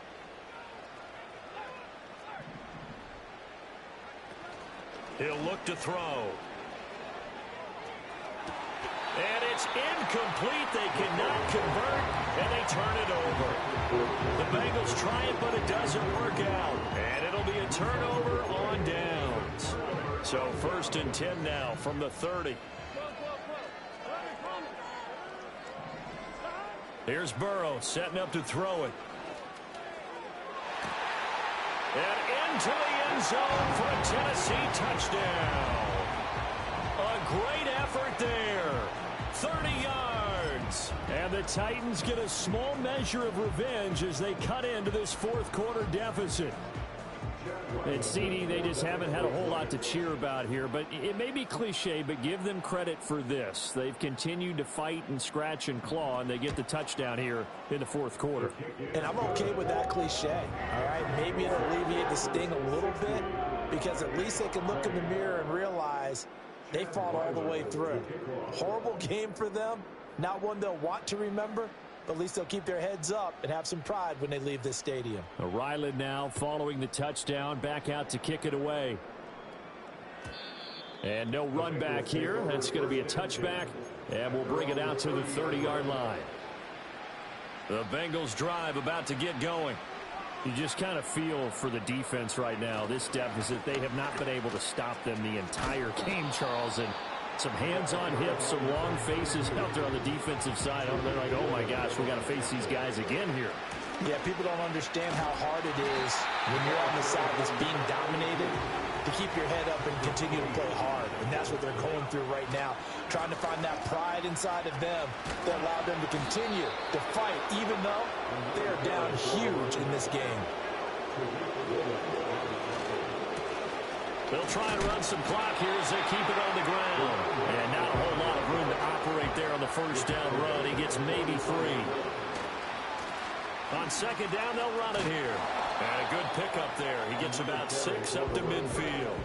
He'll look to throw. And it's incomplete. They cannot convert, and they turn it over. The Bengals try it, but it doesn't work out. And it'll be a turnover on downs. So 1st and 10 now from the 30. Here's Burrow setting up to throw it. And into the end zone for a Tennessee touchdown. A great effort there. 30 yards. And the Titans get a small measure of revenge as they cut into this fourth quarter deficit. And CD, they just haven't had a whole lot to cheer about here, but it may be cliche, but give them credit for this. They've continued to fight and scratch and claw, and they get the touchdown here in the fourth quarter. And I'm okay with that cliche, all right? Maybe it'll alleviate the sting a little bit, because at least they can look in the mirror and realize they fought all the way through. Horrible game for them, not one they'll want to remember, but at least they'll keep their heads up and have some pride when they leave this stadium. Ryland now following the touchdown, back out to kick it away. And no run back here. That's going to be a touchback, and we'll bring it out to the 30-yard line. The Bengals drive about to get going. You just kind of feel for the defense right now, this deficit. They have not been able to stop them the entire game, Charles, and some hands on hips, some long faces out there on the defensive side. They're like, oh, my gosh, we got to face these guys again here. Yeah, people don't understand how hard it is when you're on the side that's being dominated to keep your head up and continue to play hard. And that's what they're going through right now, trying to find that pride inside of them that allowed them to continue to fight, even though they are down huge in this game. They'll try and run some clock here as they keep it on the ground. And not a whole lot of room to operate there on the first down run. He gets maybe 3. On second down, they'll run it here. And a good pickup there. He gets about 6 up to midfield.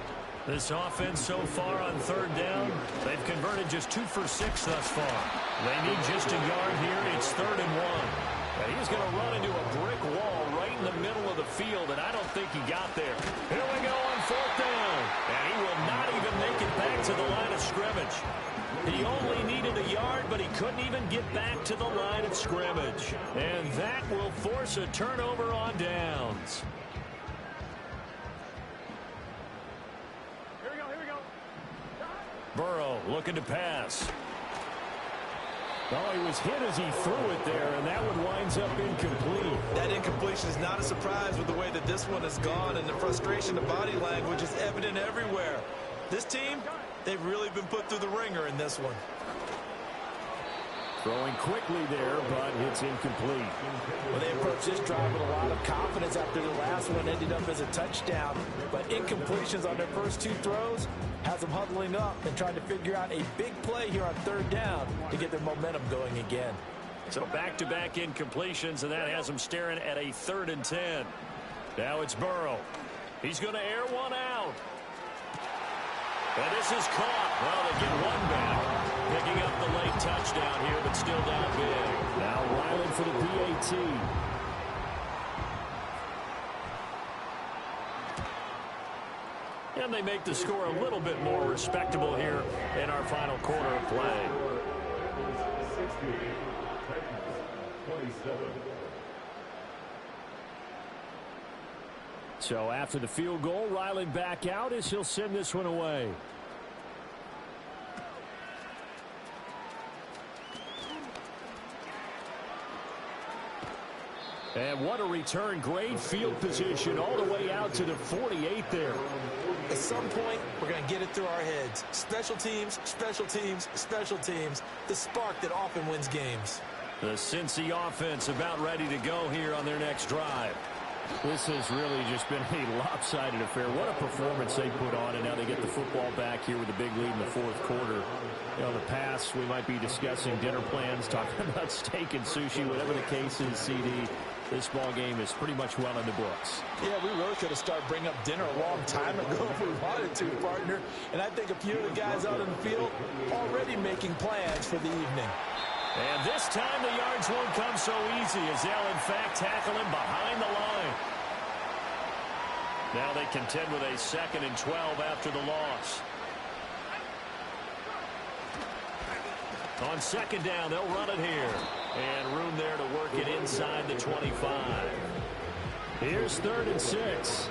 This offense so far on third down, they've converted just 2 for 6 thus far. They need just a yard here. It's 3rd and 1. And he's going to run into a brick wall right in the middle of the field, and I don't think he got there. Here we go on 4th down. And he will not even make it back to the line of scrimmage. He only needed a yard, but he couldn't even get back to the line of scrimmage. And that will force a turnover on downs. Here we go. Burrow looking to pass. Oh, he was hit as he threw it there, and that one winds up incomplete. That incompletion is not a surprise with the way that this one has gone, and the frustration of body language is evident everywhere. This team, they've really been put through the ringer in this one. Throwing quickly there, but it's incomplete. Well, they approached this drive with a lot of confidence after the last one ended up as a touchdown. But incompletions on their first 2 throws has them huddling up and trying to figure out a big play here on 3rd down to get their momentum going again. So back-to-back incompletions, and that has them staring at a 3rd and 10. Now it's Burrow. He's going to air one out. And this is caught. Well, they get one back. Picking up the late touchdown here, but still down big. Now Ryland for the PAT. And they make the score a little bit more respectable here in our final quarter of play. 27. So after the field goal, Ryland back out as he'll send this one away. And what a return. Great field position all the way out to the 48 there. At some point, we're going to get it through our heads. Special teams, special teams, special teams. The spark that often wins games. The Cincy offense about ready to go here on their next drive. This has really just been a lopsided affair. What a performance they put on, and now they get the football back here with a big lead in the 4th quarter. You know, in the past, we might be discussing dinner plans, talking about steak and sushi, whatever the case is, CD. This ball game is pretty much well in the books. Yeah, we really could have started bringing up dinner a long time ago if we wanted to, partner. And I think a few of the guys out in the field already making plans for the evening. And this time the yards won't come so easy as they'll, in fact, tackle him behind the line. Now they contend with a 2nd and 12 after the loss. On 2nd down, they'll run it here. And room there to work it inside the 25. Here's 3rd and 6.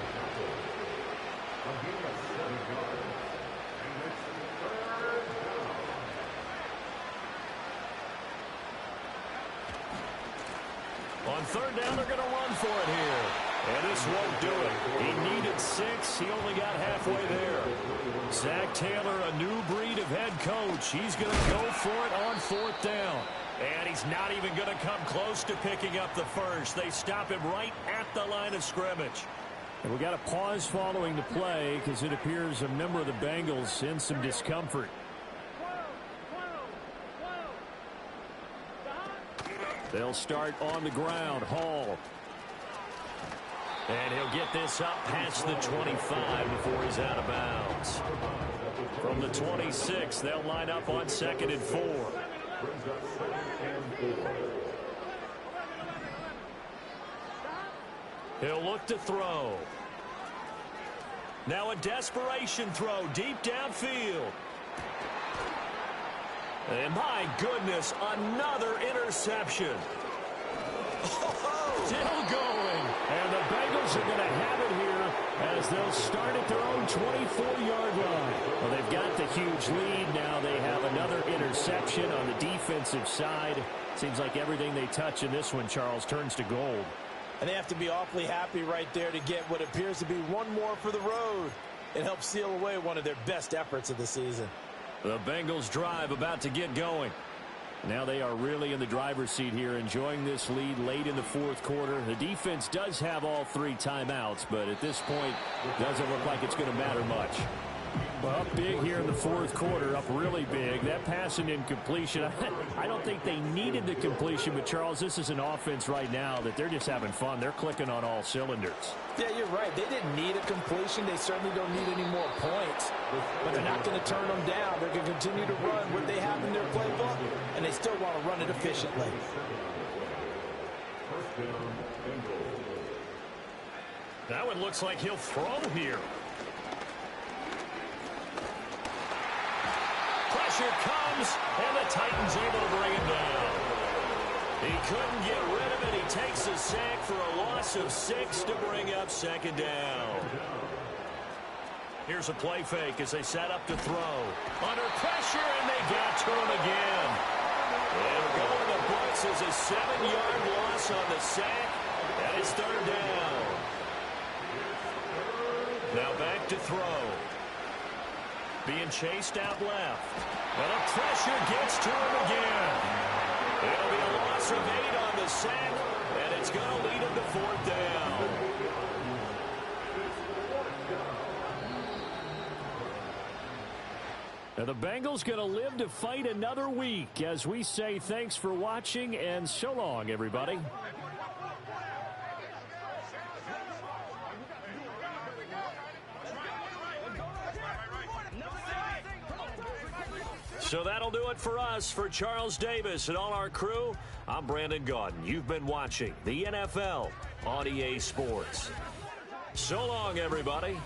On 3rd down, they're going to run for it here. And this won't do it. He needed 6. He only got halfway there. Zach Taylor, a new breed of head coach. He's going to go for it on 4th down. And he's not even going to come close to picking up the first. They stop him right at the line of scrimmage. And we got a pause following the play because it appears a member of the Bengals in some discomfort. They'll start on the ground. Hall. And he'll get this up past the 25 before he's out of bounds. From the 26, they'll line up on 2nd and 4. He'll look to throw. Now a desperation throw deep downfield. And my goodness, another interception. Still going. And the Bengals are going to have it here as they'll start at their own 24-yard line. Well, they've got the huge lead. Now they have another interception on the defensive side. Seems like everything they touch in this one, Charles, turns to gold. And they have to be awfully happy right there to get what appears to be one more for the road. It helped seal away one of their best efforts of the season. The Bengals drive about to get going. Now they are really in the driver's seat here, enjoying this lead late in the fourth quarter. The defense does have all 3 timeouts, but at this point, doesn't look like it's going to matter much. Well, up big here in the fourth quarter, up really big. That pass and incompletion, I don't think they needed the completion, but Charles, this is an offense right now that they're just having fun. They're clicking on all cylinders. Yeah, you're right. They didn't need a completion. They certainly don't need any more points. But they're not going to turn them down. They're going to continue to run what they have in their playbook, and they still want to run it efficiently. That one looks like he'll throw here. Pressure comes, and the Titans able to bring it down. He couldn't get rid of it. He takes a sack for a loss of 6 to bring up second down. Here's a play fake as they set up to throw. Under pressure, and they got to him again. It'll go in the books as a 7-yard loss on the sack, and it's third down. Now back to throw. Being chased out left. Well, the pressure gets to him again. It'll be a loss of 8 on the sack, and it's going to lead him to fourth down. Now the Bengals going to live to fight another week as we say thanks for watching and so long, everybody. So that'll do it for us. For Charles Davis and all our crew, I'm Brandon Gaudin. You've been watching the NFL on EA Sports. So long, everybody.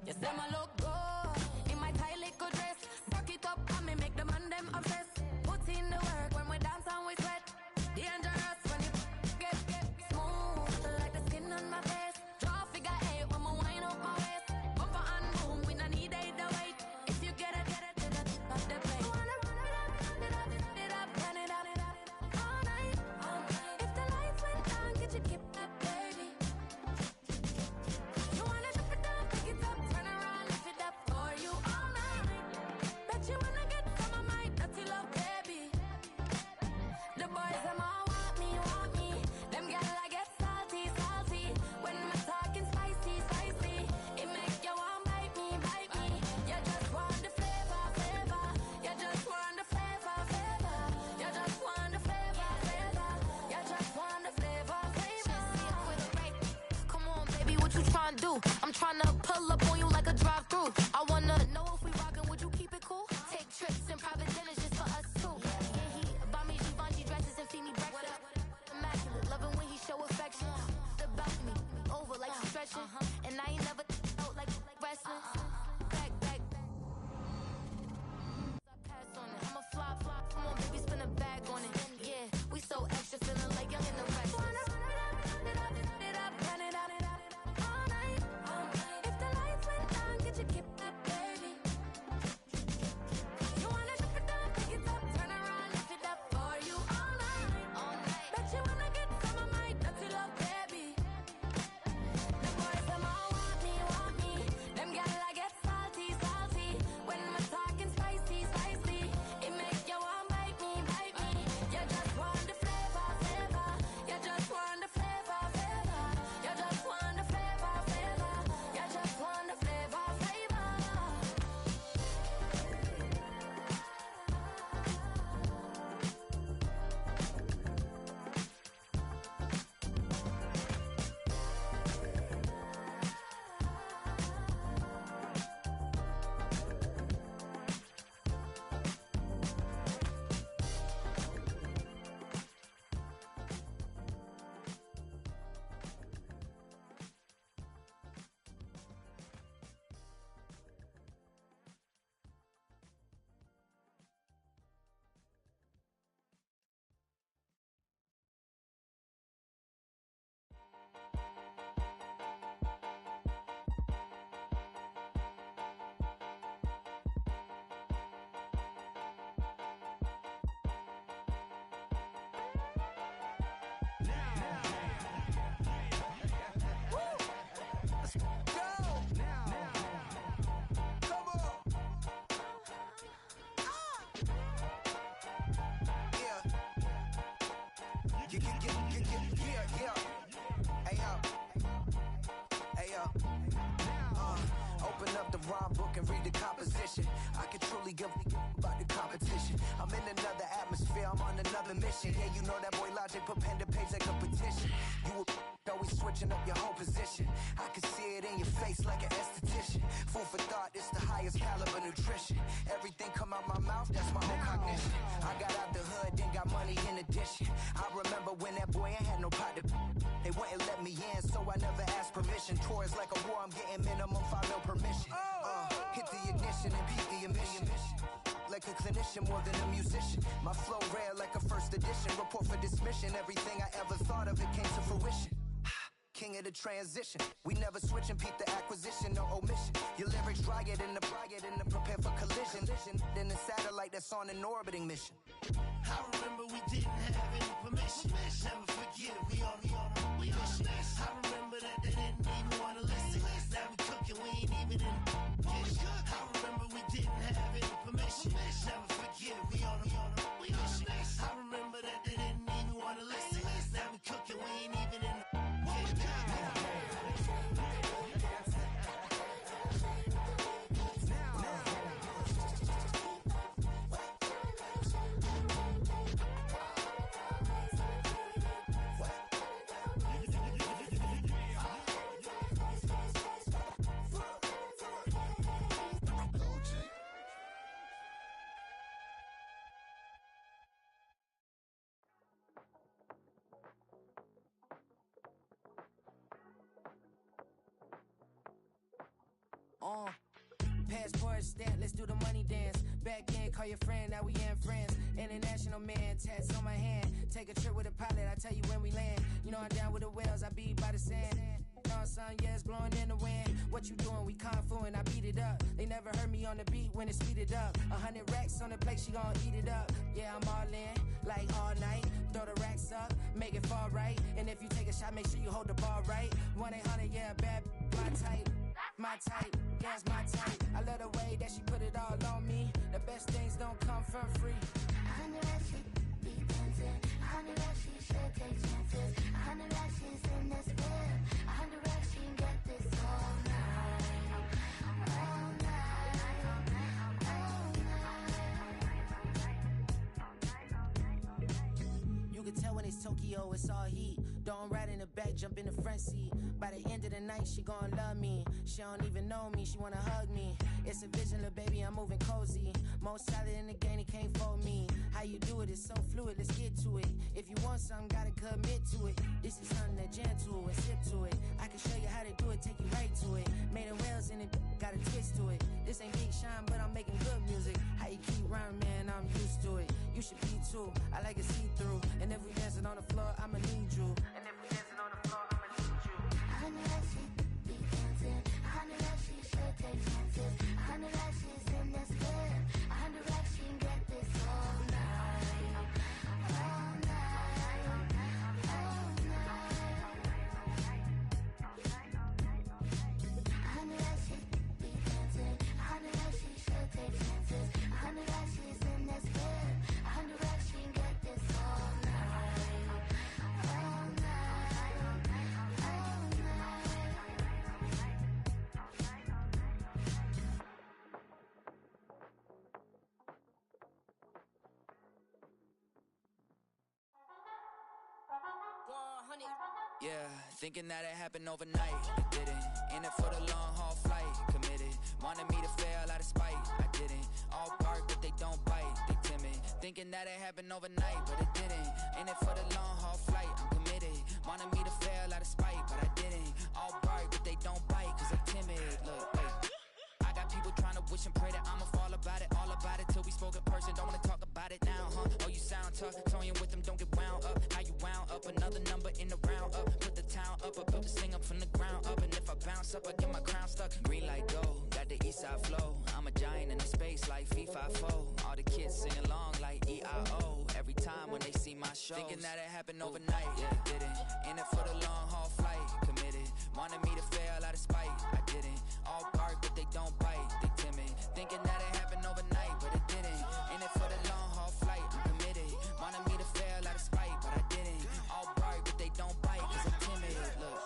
You say my look good in my tight little dress. Rock it up and me make the man them obsessed. Put in the work when we dance and we sweat. Dangerous when you get smooth like the skin on my face. Draw figure eight when me wind up my waist. Bumper and boom, we no need the weight. If you get it to the tip of the plate. Wanna run it up, run it up, all night. If the lights went down, get you keep it, baby. You wanna drop it down, pick it up, turn around, lift it up for you all night. Bet you wanna get some of my dirty love, baby. The boys them all want me. Them gyal I get salty. When my talking spicy. It make you want bite me. You just want the flavor. You just want the flavor. You just want the flavor. You just want the flavor. Come on, baby, what you tryna do? I'm tryna pull up on you like a drive-through. I wanna know if we rockin', would you keep it cool? Take trips and private dinners just for us two. Yeah, he buy me Givenchy dresses and feed me breakfast. Immaculate, loving when he show affection. The balcony, over like he's stretching. And I ain't never out like wrestling. Back. I pass on it. I'm a flop. Come on, baby, spin a bag on it. Yeah, we so extra, feeling like young in the rest. Run it up, all night. If the lights went down, get you keep it, baby. You wanna drop it down, pick it up, turn around, lift it up for you all night. Bet you wanna get some of my dirty love, baby. The boys them all want me. Them gyal I get salty. When my talking spicy. It make you want bite me. You just want the flavor. You just want the flavor. You just want the flavor. You just want the flavor. Open up the rhyme book and read the composition. I can truly give about the competition. I'm in another atmosphere, I'm on another mission. Yeah, you know that boy Logic put pen to page like a petition. You always switching up your whole position. I can see it in your face like an esthetician. Food for thought, it's the highest caliber nutrition. Everything come out my mouth, that's my whole cognition. I got out the hood, then got money in addition. I remember when that boy ain't had no pot to. They wouldn't let me in, so I never asked permission. Tours like a war, I'm getting minimum 5 mil permission. Hit the ignition and beat the emission. Like a clinician more than a musician. My flow rare like a first edition. Report for dismission. Everything I ever thought of, it came to fruition. King of the transition. We never switch and peep the acquisition, no omission. Your lyrics dry it in the prepare for collision. Then the satellite that's on an orbiting mission. I remember we didn't have any permission. Never forget we on a mission. I remember that they didn't even want to listen. Now we cooking, we ain't even in the kitchen. I remember we didn't have any permission. Never forget we on a mission. I remember that they didn't even want to listen. Now we cooking, we ain't even in the kitchen. Passport stamp, let's do the money dance. Back in, call your friend, now we in friends. International man, tats on my hand. Take a trip with a pilot, I tell you when we land. You know I'm down with the whales, I be by the sand. Sun, yeah, it's blowing in the wind. What you doing? We kung fu and I beat it up. They never heard me on the beat when it speeded up. 100 racks on the plate, she gon' eat it up. Yeah, I'm all in, like all night. Throw the racks up, make it fall right. And if you take a shot, make sure you hold the ball right. 1-800, yeah, bad, my type. My type, yeah, it's my type. I love the way that she put it all on me. The best things don't come from free. 100 racks, she be dancing. 100 racks, she should take chances. 100 racks, she's in this bed. 100 racks, she can get this all night. All night. All night. You can tell when it's Tokyo, it's all heat. Don't ride in the back, jump in the front seat. By the end of the night, she gon' love me. She don't even know me, she wanna hug me. It's a vision, little baby, I'm moving cozy. Most solid in the game, he can't fold me. How you do it, it's so fluid, let's get to it. If you want something, gotta commit to it. This is something that jam to and sip to it. I can show you how to do it, take you right to it. Made a rails in it, got a twist to it. This ain't Big Sean, but I'm making good music. How you keep rhyming, man, I'm used to it. You should be too, I like it see-through. And if we dancing on the floor, I'ma need you. And if we dancing on the floor, I'ma need you. 100 racks, she be dancing. 100 racks, she should take chances. 100 racks, she's in this bed. 100 racks, she can get this all night. All night. All night. 100 racks, she be dancing. 100 racks, she should take chances. 100 racks, she's in this bed. 100 racks, she can get this all night. All night. All night. Yeah, thinking that it happened overnight, it didn't. In it for the long haul flight, committed. Wanted me to fail out of spite, I didn't. All bark but they don't bite, they timid. Thinking that it happened overnight, but it didn't. In it for the long haul flight, I'm committed. Wanted me to fail out of spite, but I didn't. All bark but they don't bite, cause I'm timid. Look, wait. I got people trying to wish and pray that I'ma fall about it, all about it till we spoke in person. Don't wanna talk about it now, huh? Oh, you sound tough, toying with them, don't get wound up. How you wound up? Another number in the round up. Put the town up, I built this thing up from the ground up. And if I bounce up, I get my crown stuck. Green light go, got the east side flow. I'm a giant in the space like FIFA 4. All the kids sing along like EIO. Every time when they see my show, thinking that it happened overnight, yeah, it didn't. In it for the long haul flight, committed. Wanted me to fail out of spite, I didn't. All bark but they don't bite, they timid. Thinking that it happened overnight, but it didn't. In it for the long haul flight, I'm committed. Wanted me to fail out of spite, but I didn't. All bark but they don't bite, cause I'm timid. Look,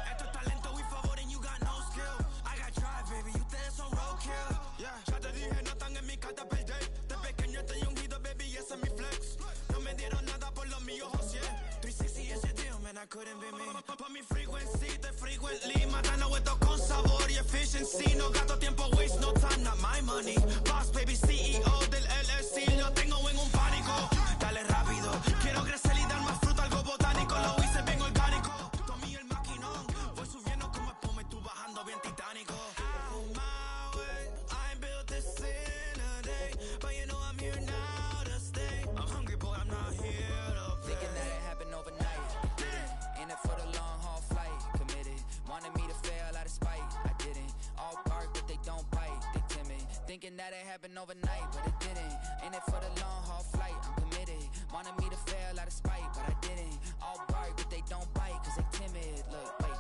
Esto es talento y favor and you got no skill. I got drive, baby, ustedes son roadkill. Yeah, ya te dije, no están en mi carta perder. De pequeño estoy ungido, baby, ese es mi flex. No me dieron nada por lo mío, José. 360 ese deal, man, I couldn't be me. Pa' mi frequency, te frequently. Matando esto con sabor y efficiency. No gasto tiempo, waste no time, not my money. Boss, baby, CEO del LLC. Lo tengo en un pánico. Dale rápido, quiero crecer y dar más fruto, algo botánico. Lo hice bien orgánico. Tomé el maquinón, voy subiendo como espuma y tú bajando bien titánico. Out my way, I built this in a day. But you know I'm here now to stay. I'm hungry, boy, I'm not here to play. thinking that it happened overnight, it didn't. In it for the long haul flight, committed. Wanted me to fail out of spite, I didn't. All bark but they don't bite, they timid. Thinking that it happened overnight, but it didn't. In it for the long haul flight, I'm committed. Wanted me to fail out of spite, but I didn't. All bark but they don't bite, cause they timid. Look, wait.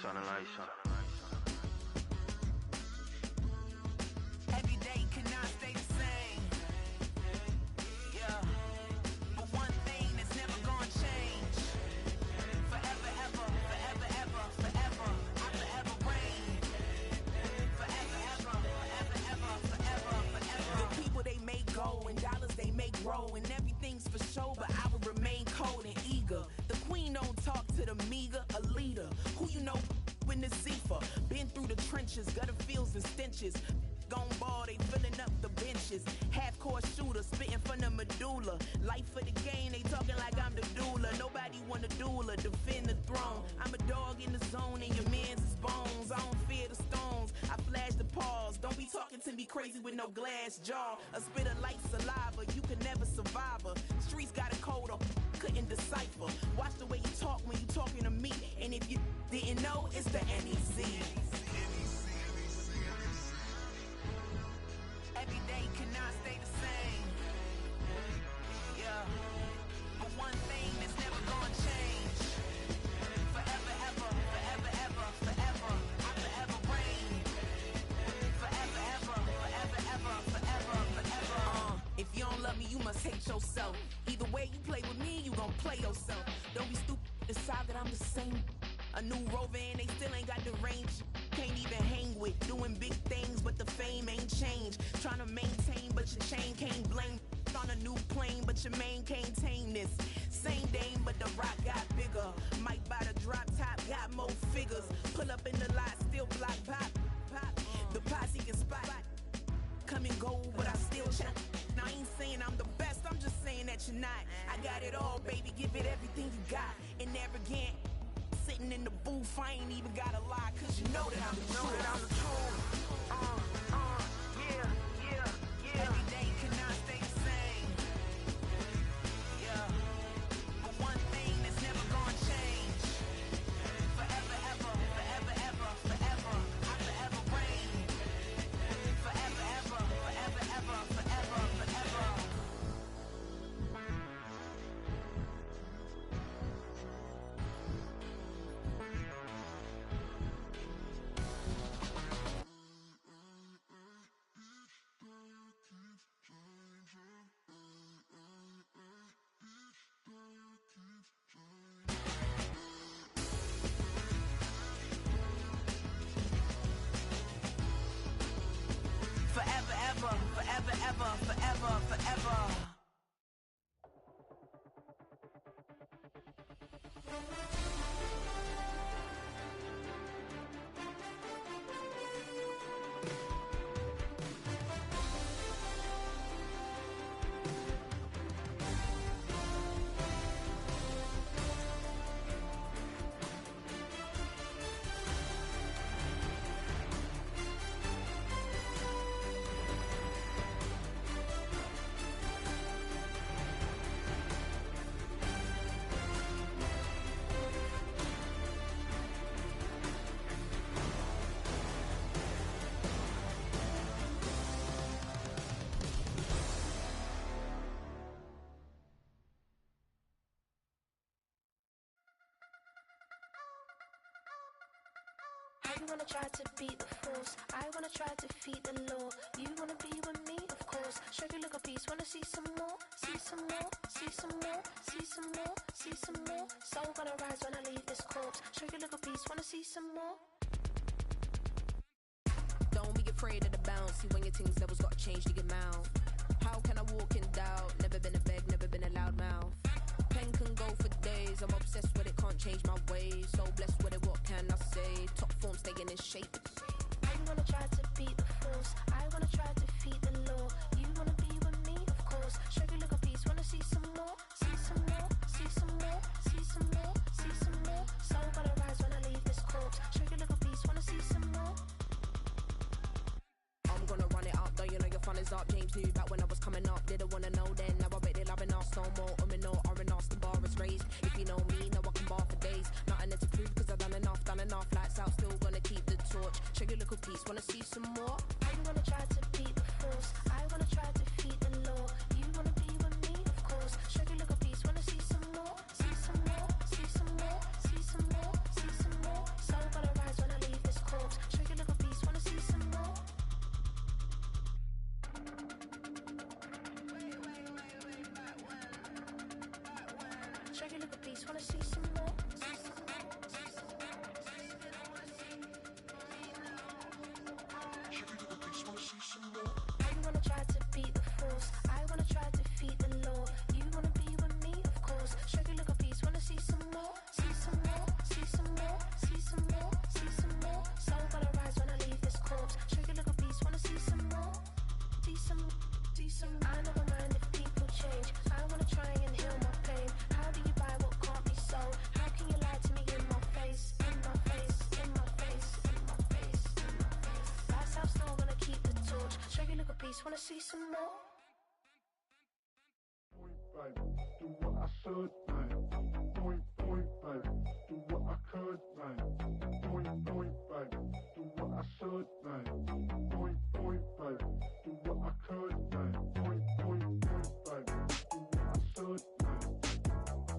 Sounding like Every day cannot stay the same. Yeah. But one thing that's never gonna change. Forever, ever, forever, ever, forever. I forever reign. Forever, ever, forever, ever, forever, forever. The people they make go and dollars they make inches. Gone ball, they filling up the benches. Half-court shooter, spitting from the medulla. Life for the game, they talking like I'm the doula. Nobody want a doula, defend the throne. I'm a dog in the zone and your man's is bones. I don't fear the stones, I flash the paws. Don't be talking to me crazy with no glass jaw. A spit of light saliva, you can never survive her. Streets got a code up, couldn't decipher. Watch the way you talk when you talking to me. And if you didn't know, it's the NEC. Every day cannot stay the same. Yeah. But one thing that's never gonna change. Forever, ever, forever, ever, forever. I forever reign. Forever, ever, forever, ever, forever, forever. If you don't love me, you must hate yourself. Either way you play with me, you gon' play yourself. Don't be stupid, decide that I'm the same. A new rover and they still ain't got the range. Can't even hang with, doing big things, but the fame ain't changed. Trying to maintain, but your chain can't blame. On a new plane, but your main can't tame this. Same dame, but the rock got bigger. Might buy the drop top, got more figures. Pull up in the lot, still block pop. The posse can spot. Come and go, but I still check. Now I ain't saying I'm the best, I'm just saying that you're not. I got it all, baby, give it everything you got. And never again. Sitting in the booth, I ain't even gotta lie, cause you know that I'm the truth. Yeah. Every day cannot stay the same. Yeah. But one thing that's never gonna change. Forever, ever, forever, ever, forever. I forever reign. Forever, ever, forever, ever, forever, forever. Forever, ever, forever, ever, forever, forever. You wanna try to beat the force, I wanna try to defeat the law. You wanna be with me, of course. Show you look a piece, wanna see some more, see some more, see some more, see some more, see some more. Soul gonna rise when I leave this corpse. Show you look a piece, wanna see some more. Don't be afraid of the bounce. See when your things levels got changed to your mouth. How can I walk in doubt? Never been a beg, never been a loud mouth. Pen can go for days. I'm obsessed with it, can't change my ways. So blessed with it, what can I say? Top form staying in shape. You wanna try to beat the force, I wanna try to defeat the law. You wanna be with me, of course. Show you look a piece, wanna see some more, see some more, see some more, see some more, see some more. Soul gonna rise when I leave this corpse. Show you look a piece, wanna see some more. I'm gonna run it up, though you know your fun is up. James knew back when I was coming up, didn't wanna know then. Now I bet they loving us no more. No R&R's, the bar is raised. If you know me, now I can bar for days. Nothing there to prove, cause I've done enough. Lights out, still gonna keep the torch. Show you little piece, wanna see some more? You wanna try to beat the force, I wanna try to defeat the law. You wanna be with me, of course. Show you look a piece, wanna see some more, see some more, see some more, see some more, see some more. Soul gonna rise when I leave this corpse. Show you look a piece, wanna see some more. Show you look a piece, wanna see some more. You wanna try to beat the force, I wanna try to defeat the law. You wanna be with me, of course. Show you look a piece, wanna see some more, see some more, see some more, see some more, see some more. Soul gonna rise when I leave this corpse. Show you look a piece, piece, wanna see some more? Do what I should, man. Point, baby. Do what I could, man. Point, baby. Do what I should, man. Point, baby. Do what I could, man. Point, baby. Do what I should, man.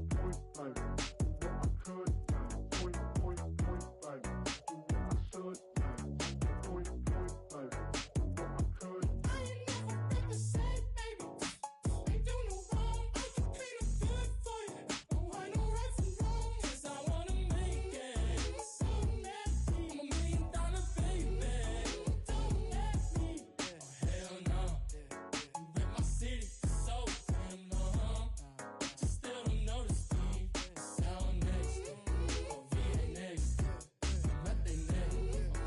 Point, baby. Do what I could, man. Point, baby. Do what I should, man. Point, baby. Do what I could. I ain't never represent, baby. Ain't do no wrong. I can clean up good for you. Don't want no right from wrong. 'Cause I wanna make it. So nasty. I'm $1 million baby. Don't let me. Oh hell no. You rip my city so damn long. But you still don't notice me. Sound next. Oh VA next. Let they neck.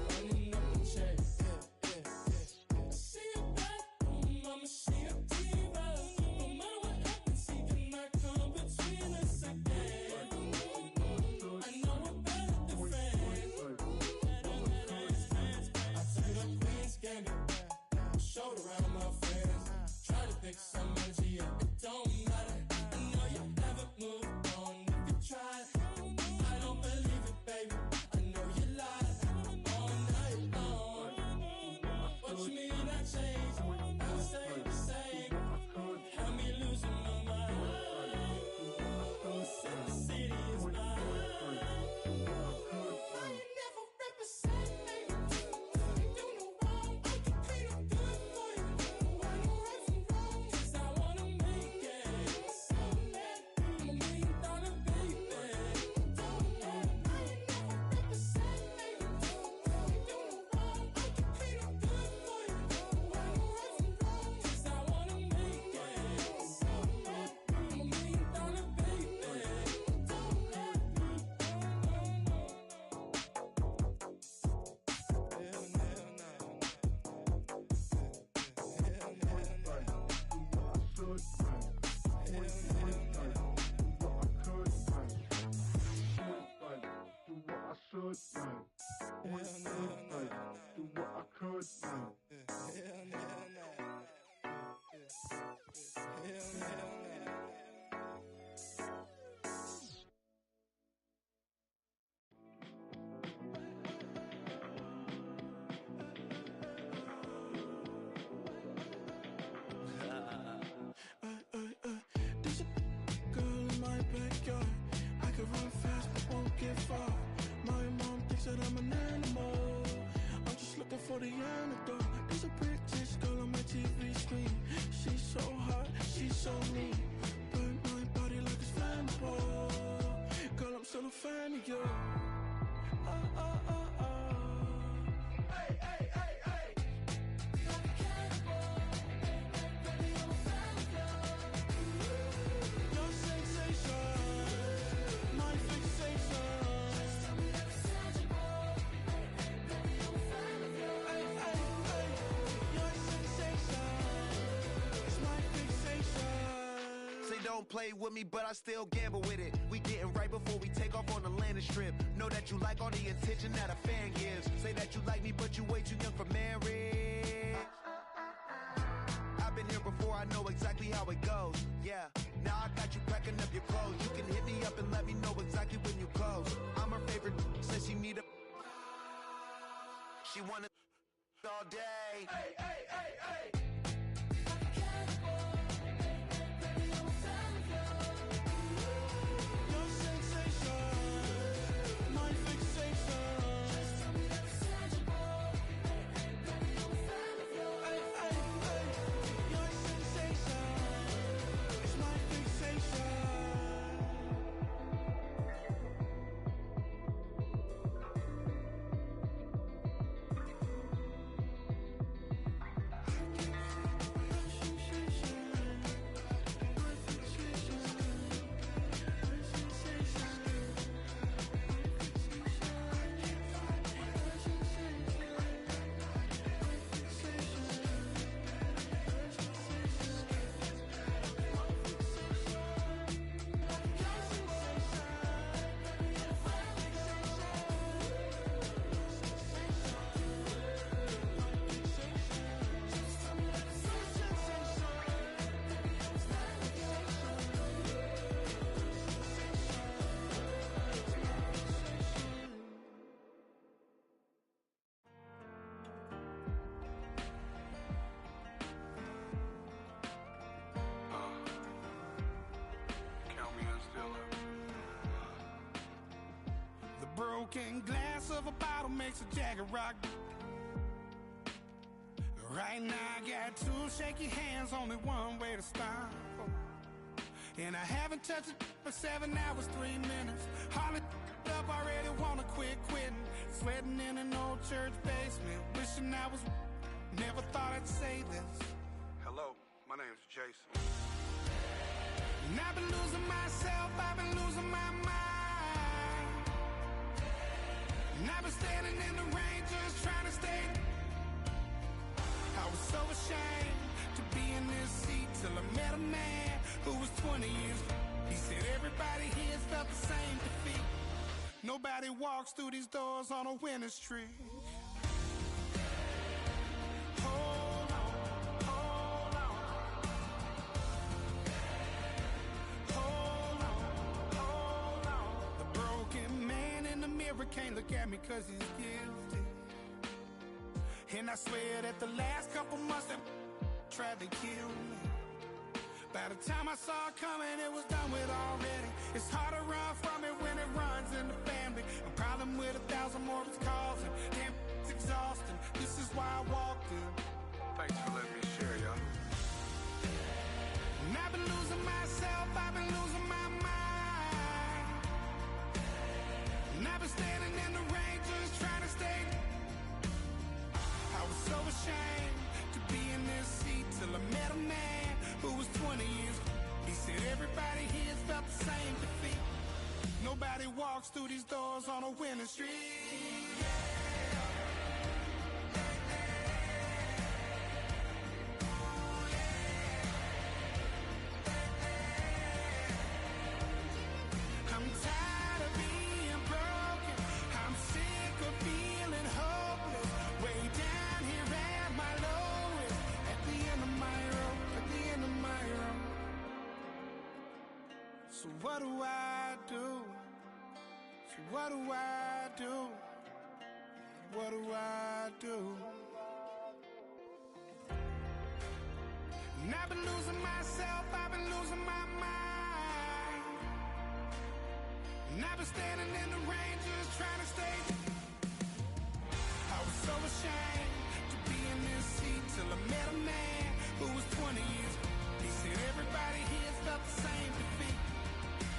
Running up the check. She a bad woman, mama, she a diva. No matter what happens, she cannot come between us again. I know we're better than friends. I took up Queen's Gambit, showed around my friends. Try to pick some energy up, it don't matter. I know you haven't moved on if you tried. I don't believe it, baby. I know you lied all night long. What you mean I changed? I'll stay the same. Had me losing my mind. Sin City is mine. I ain't never represent, baby. Ain't do no wrong. I can clean up good for you. Don't want no right from wrong. 'Cause I wanna make it. So let me. I'm $1 million baby. Don't let me. I ain't never represent, baby. Ain't do no wrong. I can clean up good for you. Don't want no right from wrong. 'Cause I wanna make it. So let me. I'm $1 million baby. Don't let me. There's a girl in my backyard. I could run fast but won't get far. My mom thinks that I'm an animal. I'm just looking for the antidote. There's a British girl on my TV screen. She's so hot, she's so mean. Burn my body like it's flammable. Girl, I'm still a fan of you. Oh, oh, oh, oh. Hey, hey, hey, hey. Like a cannibal. Baby, I'm a fan of you. Your sensation, my fixation. Just tell me that it's tangible. Baby, I'm a fan of you. Hey, hey, hey. Your sensation is my fixation. Say don't play with me, but I still gamble with it. We getting right before we take off on the landing strip. Know that you like all the attention that a fan gives. Say that you like me, but you way too young for marriage. I've been here before, I know exactly how it goes. Yeah, now I got you packing up your clothes. You can hit me up and let me know exactly when you close. I'm her favorite, says she need a. She wanna all day. Hey, hey, hey, hey. Like a cannibal. Baby, I'm a fan of you. Your sensation, my fixation. Just tell me that it's tangible. Baby, I'm a fan of you. Hey, hey, hey. Your sensation is my fixation. broken glass of a bottle makes a jagged rock. Right now I got two shaky hands, only one way to stop. And I haven't touched it for 7 hours, 3 minutes. Hardly up, already wanna quit quitting. Sweating in an old church basement, wishing I was. Never thought I'd say this. Hello, my name's Jason. And I've been losing myself, I've been losing my mind. And I've been standing in the rain just trying to stay. I was so ashamed to be in this seat till I met a man who was 20 years. He said everybody here felt the same defeat. Nobody walks through these doors on a winning streak. Hold on, hold on. Hold on, hold on. The broken man in the mirror can't look at me 'cause he's guilty. And I swear that the last couple months that tried to kill me. By the time I saw it coming, it was done with already. It's hard to run from it when it runs in the family. A problem with 1,000 more it's causing. Damn, it's exhausting. This is why I walked in. Thanks for letting me share, y'all. And I've been losing myself, I've been losing my mind. And I've been standing in the rain just trying to stay. I was so ashamed to be in this seat till I met a man who was 20 years. He said everybody here felt the same defeat. Nobody walks through these doors on a winning streak. I'm tired of being broken. I'm sick of feeling hopeless. Way down here at my lowest. At the end of my rope, at the end of my rope. So what do I do? So what do I do? What do I do? And I've been losing myself, I've been losing my mind. And I've been standing in the rain just trying to stay. I was so ashamed to be in this seat till I met a man who was 20 years. He said everybody here felt the same defeat.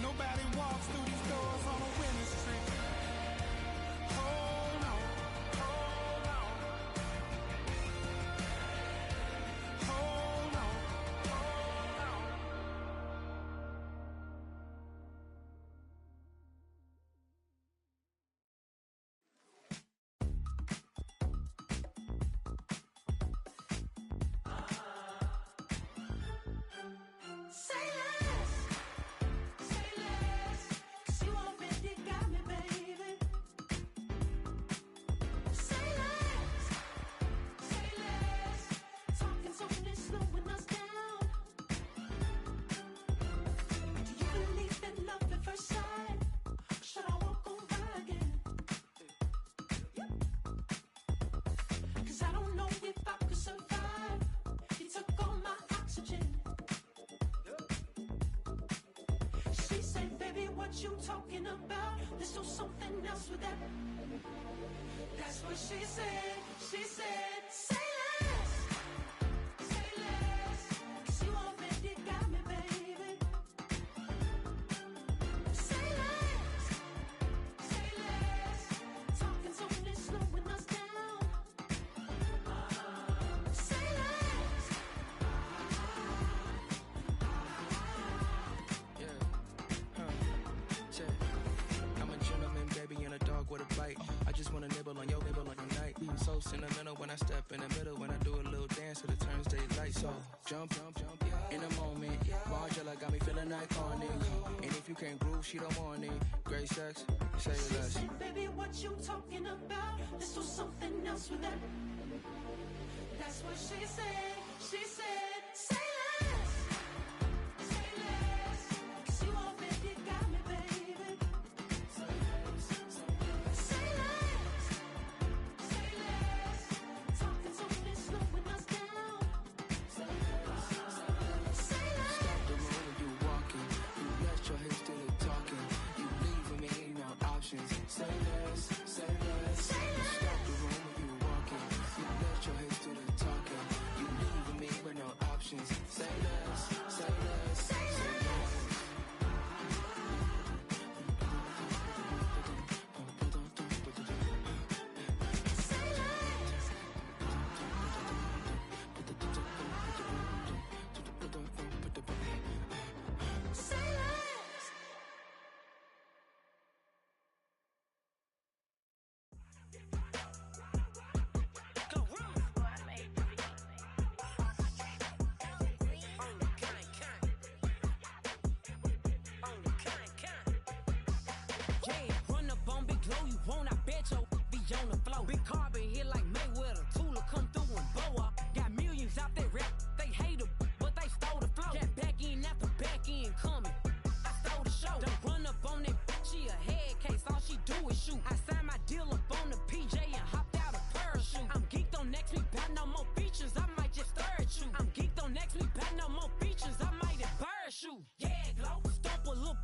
Nobody walks through these doors on a winning streak. Hold on, hold on. Hold on, hold on. Say less, 'cause you already got me, baby. Say less, talking so fast, slowing us down. Do you believe in love at first sight? Or should I walk on by again? 'Cause I don't know if I could survive. You took all my oxygen. She said, baby, what you talking about? Let's do something else with that. That's what she said. She said, say less, 'cause you already got me, baby. Say less, talking so fast, slowing us down. Say less. I'm a gentleman, baby, and a dog with a bite. I just wanna nibble on your night. So sentimental when I step in the middle. When I do a little dance, till it turns daylight. So jump, in a moment. Margella got me feeling iconic. And if you can't groove, she don't want it. Great sex, say She less. said, baby, what you talking about? Let's do something else with that. That's what she said. She said, say less, 'cause you already got me, baby. Say less, talking so fast, slowing us down. Say less. Stop the road when you walking. You let your hips do the talking. You leaving me no options. Say less, want, I bet your be on the floor. Big carbon hit like Mayweather. Tula come through and blow up. Got millions out there rap. They hate her, but they stole the flow. Got back in after back in coming. I stole the show. Don't run up on that bitch, she a head case. All she do is shoot. I signed my deal up on the PJ and hopped out a parachute. I'm geeked on next week, got no more features. I might just stare at you. I'm geeked on next week, got no more features. I might embarrass you. Yeah, glow. Stomp a little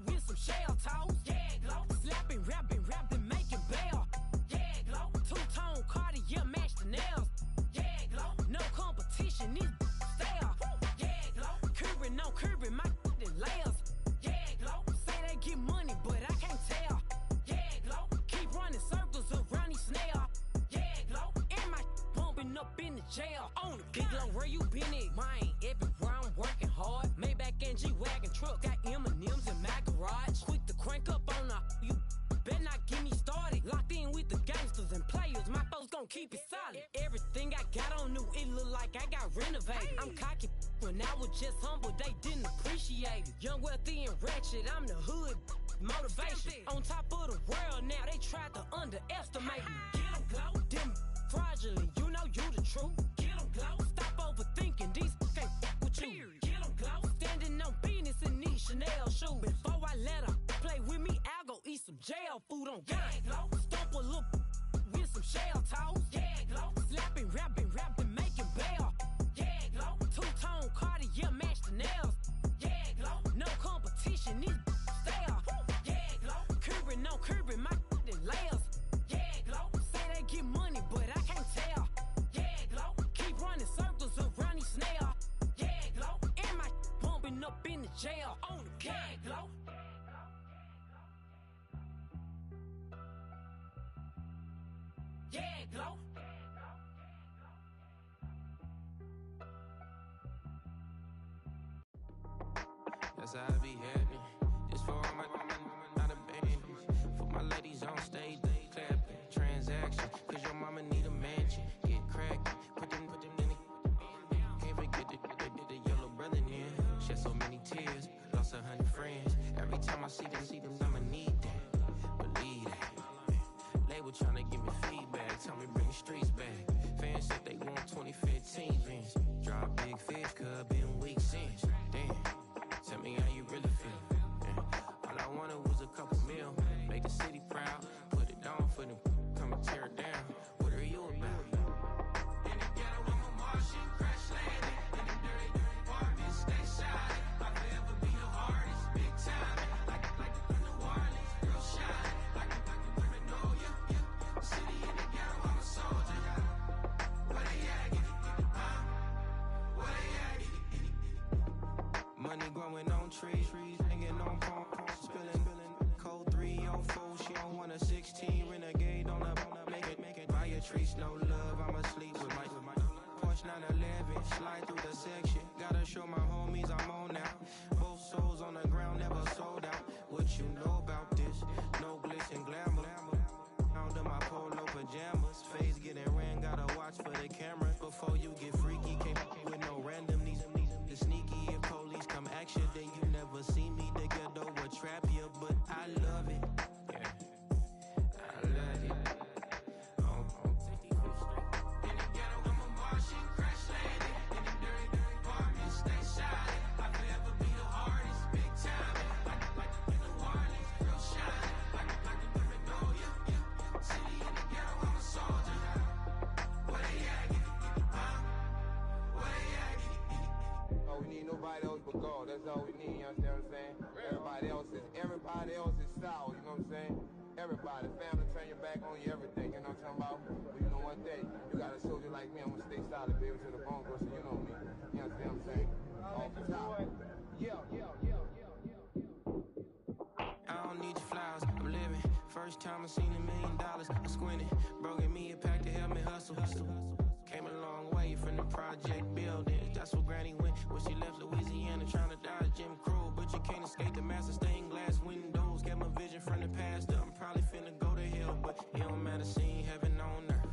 with some shell toes. Yeah, glow. Slapping, rapping, making bail. Yeah, glow. Two-tone Cartier match the nails. Yeah, glow. No competition, these stale. Yeah, glow. Curbing, no curbing, my layers. Yeah, glow. Say they get money, but I can't tell. Yeah, glow. Keep running circles around these snails. Yeah, glow. And my bumping up in the jail. On the big glow, where you been at? Mine, everywhere I'm working hard. Maybach and G-Wagon truck, got M&M's in my garage. Quick to crank up on her. You better not get me started. Locked in with the gangsters and players. My folks gon' keep it solid. Everything I got on new, it look like I got renovated. I'm cocky when I was just humble, they didn't appreciate it. Young, wealthy, and ratchet, I'm the hood motivation. On top of the world now, they tried to underestimate me. Get 'em, glow. Them fraudulent, you know you the truth. Get 'em, glow. Stop overthinking, these can't with you. Get 'em, glow. Standing on business in these Chanel shoes. Before I let her play with me, I'll go eat some jail food on God. Glow. Stomp a little with some shell toes. Yeah, glow. Slapping, rapping, making bail. Yeah, glow. Two-tone Cartier match the nails. Yeah, glow. No competition, these stale. Yeah, glow. Curbing, no curbing, my layers. Yeah, glow. Say they get money, but I can't tell. Yeah, glow. Keep running circles around these snails. Yeah, glow. And my bumping up in the jail. On the yeah, glow. Yeah, glow. That's how I be happy. Just for all my not abandoned. For my ladies on stage, they clapping. Transaction, cause your mama need a mansion. Get crackin', put them in the. Can't forget the yellow brother in. Shed so many tears, lost 100 friends. Every time I see them, I'ma need that. Believe that. Label tryna give me feedback, tell me bring the streets back. Fans said they want 2015 Vince. Drop big fish, cuz been weeks since. Damn. Tell me how you really feel. Yeah. All I wanted was a couple mil. Make the city proud. Put it down for them. Come and tear it down. What are you about? In the ghetto, I'm a Martian. Crash landing. In the dirty apartments. Stay shiny. I'll forever be the hardest. Big time. Like New Orleans. Real shine. Like Magnolia. City in the ghetto, I'm a soldier. Where they at? Where they at? Money growing on trees, hanging on palm, spilling, code 304, she don't want a 16, renegade on the make it, buy a tree, no love, I'm asleep with my Porsche 911, slide through the section, gotta show my homies I'm on now, both souls on the ground, never sold out, what you know about this, no glitz and glamour, under my polo pajamas, face getting ran, gotta watch for the cameras, before you get freaky, can't with no randomness. The sneaky, if police come action, then you never see me. The ghetto will trap you, but I love it. Yeah, I love it. In the ghetto, I'm a Martian, crash landing. In the dirty apartments, stay shiny. I'll forever be the hardest, big time. Like New Orleans, real shine. Like Magnolia. City in the ghetto, I'm a soldier. Where they at? Where they at? Oh, we need nobody else but God. That's all we need, you understand what I'm saying? Everybody else is sour, you know what I'm saying? Everybody, family, turn your back on you, everything, you know what I'm talking about? But you know one thing, you got a soldier like me, I'm gonna stay solid, baby, to the bone, so you know me. You understand what I'm saying? Off the top. I don't need your flowers, I'm living. First time I seen $1 million, I squinted. Broke me a pack to help me hustle. Came a long way from the project buildings. That's where Granny went when she left Louisiana, trying to dodge Jim Crow. But you can't escape the master stained glass windows. Got my vision from the past. I'm probably finna go to hell, but it don't matter, seeing heaven on earth.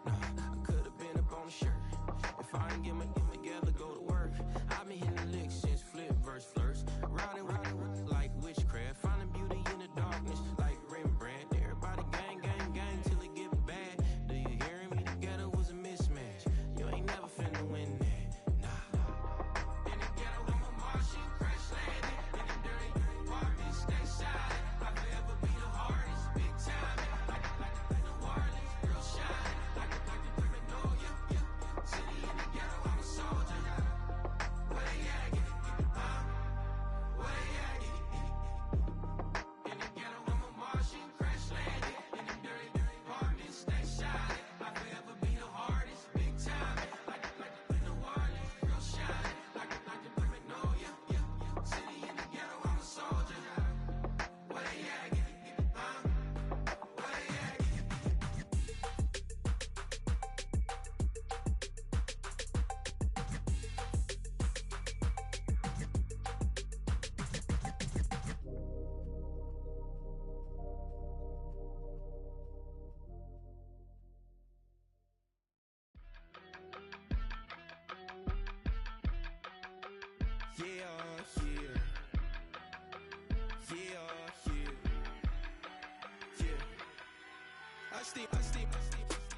No, I could've been up on the shirt. If I ain't get my together, go to work. I've been hitting licks since flip verse flirts. Riding like witchcraft, finding beauty in the darkness like Rembrandt. Everybody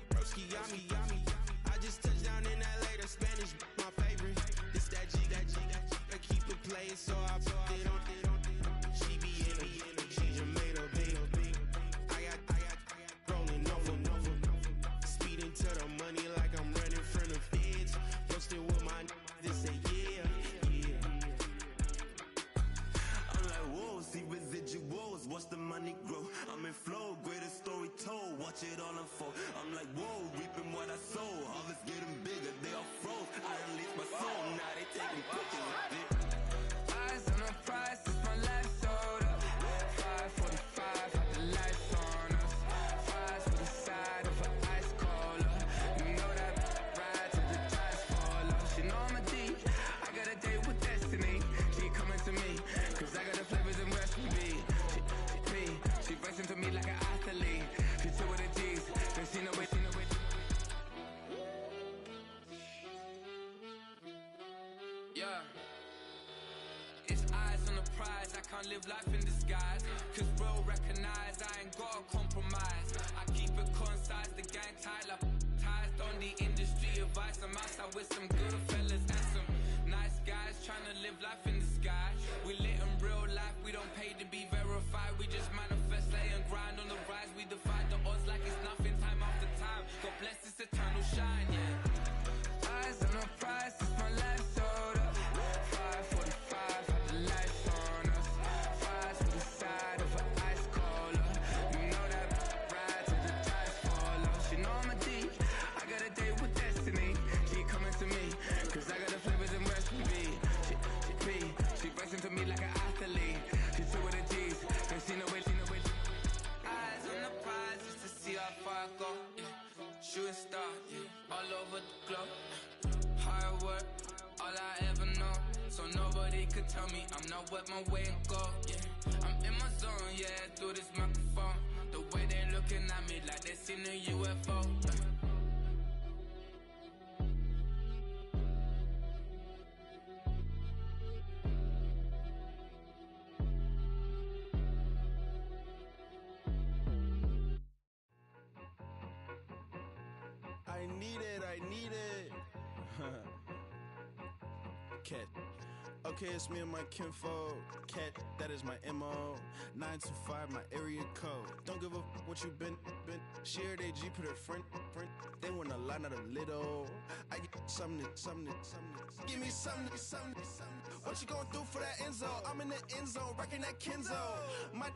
Broski, yummy. I just touched down in LA, the Spanish, my favorite. This that G. I keep it playing, so I put it on. She be in me, she just made a big. I got rolling over. Speeding to the money like I'm running from the feds. Posted with my they say yeah. I'm like, whoa, see residuals, watch the money grow. I'm in flow, greatest story told, watch it all unfold. I'm like, whoa, reaping what I sow. Harvest getting bigger, they all froze. I unleashed my soul, now they taking pictures of it. Eyes on the prize, it's my life sold up. 5:45, had the lights on us. Fries for the side of an ice cola. You know that ride till the tires fall off. She know I'm a D, I got a date with destiny. She coming to me, cause I got the flavors and recipe. She racing to me like an athlete. She took with the G's, then she know it. Yeah. It's eyes on the prize, I can't live life in disguise. Cause bro recognize I ain't gotta compromise. I keep it concise, the gang tight like ties. On the industry advice, I'm outside with some good fellas and some nice guys trying to live life in the sky. We lit in real life, we don't pay to be verified. We just manifest, lay and grind on the rise. We defy the odds like it's nothing, time after time. God bless this eternal shine, yeah. Eyes on the prize, it's my life sold up. 5:45, had the lights on us. Fries for the side of an ice cola. You know that ride till the tires fall off. She know I'm a D, I got a date with destiny. She coming to me, cause I got the flavors and recipe. She racing to me like an athlete. She took with the G's, then she know it. Eyes on the prize just to see how far I go. Yeah. Shooting star, yeah. All over the globe. Hard work, all I ever know. So nobody could tell me I'm not what my way and go. Yeah. I'm in my zone, yeah, through this microphone. The way they looking at me like they seen a UFO. Yeah. I need it. Cat. Okay, it's me and my kinfolk. Cat, that is my MO. 925, my area code. Don't give a what you been. Shared AG, put her friend. They want a lot, not a little. I get something. Give me something. What you gonna do for that Enzo? I'm in the end zone, wrecking that Kenzo. My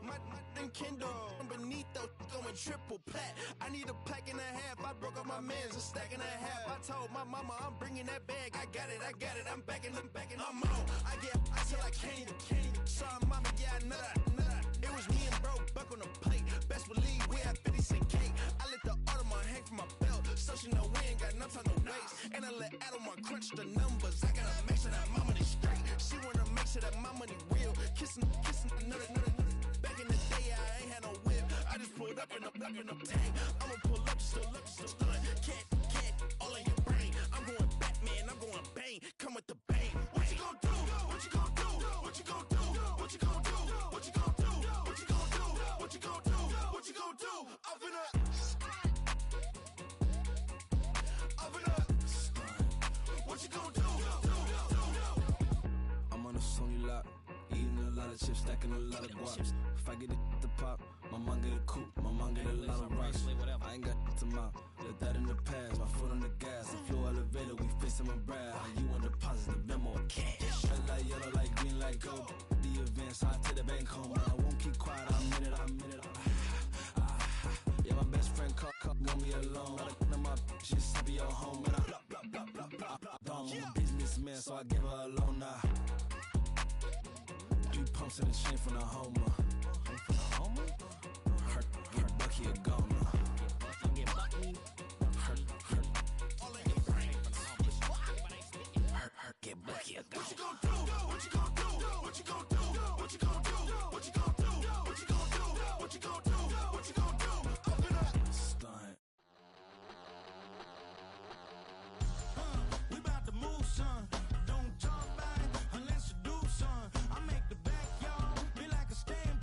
thing Kindle. I'm beneath though, going triple plat. I need a pack and a half. I broke up my mans, a stack and a half. I told my mama I'm bringing that bag. I got it. I'm backing, I'm on. I get till I can't. Sorry, mama, yeah, I know that. It was me and bro, buck on the plate. Best believe we had 50 cent cake. I let the Audemars hang from my belt, so she know we ain't got no time to waste. And I let Adelmar crunch the numbers. I gotta make sure that my money straight. She wanna make sure that my money real. Kissing another. Back in the day, I ain't had no whip. I just pulled up in the tank. I'ma pull up just to stun. Cat, all in your brain. I'm going Batman, I'm going bang. Come with the bang. What you gonna do? What you gonna do? What you gonna do? What you gonna do? What you gonna do? What you gonna do? What you gonna do? What you gonna do? I'm finna. What you gonna do? I'm on a Sony lot, eating a lot of chips, stacking a lot of guaps. If I get it to pop, my mom get a coupe, my mom get a lot of rice. I ain't got to mouth, let that in the past. My foot on the gas, I flew elevator, we facing my brad. How you want to deposit the memo or cash? Red like yellow, like green, like gold. The events, I take the bank home. I won't keep quiet, I'm in it. Yeah, my best friend called, want me alone. None of my bitches be your home. And I blah. I'm a businessman, so I give her a loan now. 3 pumps in the chain from the Homer. Her Bucky a goner. Her get Bucky a goner. What you gonna do? What you gonna do? What you gonna do? What you gonna do? What you gonna do? What you gonna do? What you gonna do? What you gonna do? Open up. Stunt. We about to move, son. Don't talk about it unless you do, son. I make the backyard be like a stand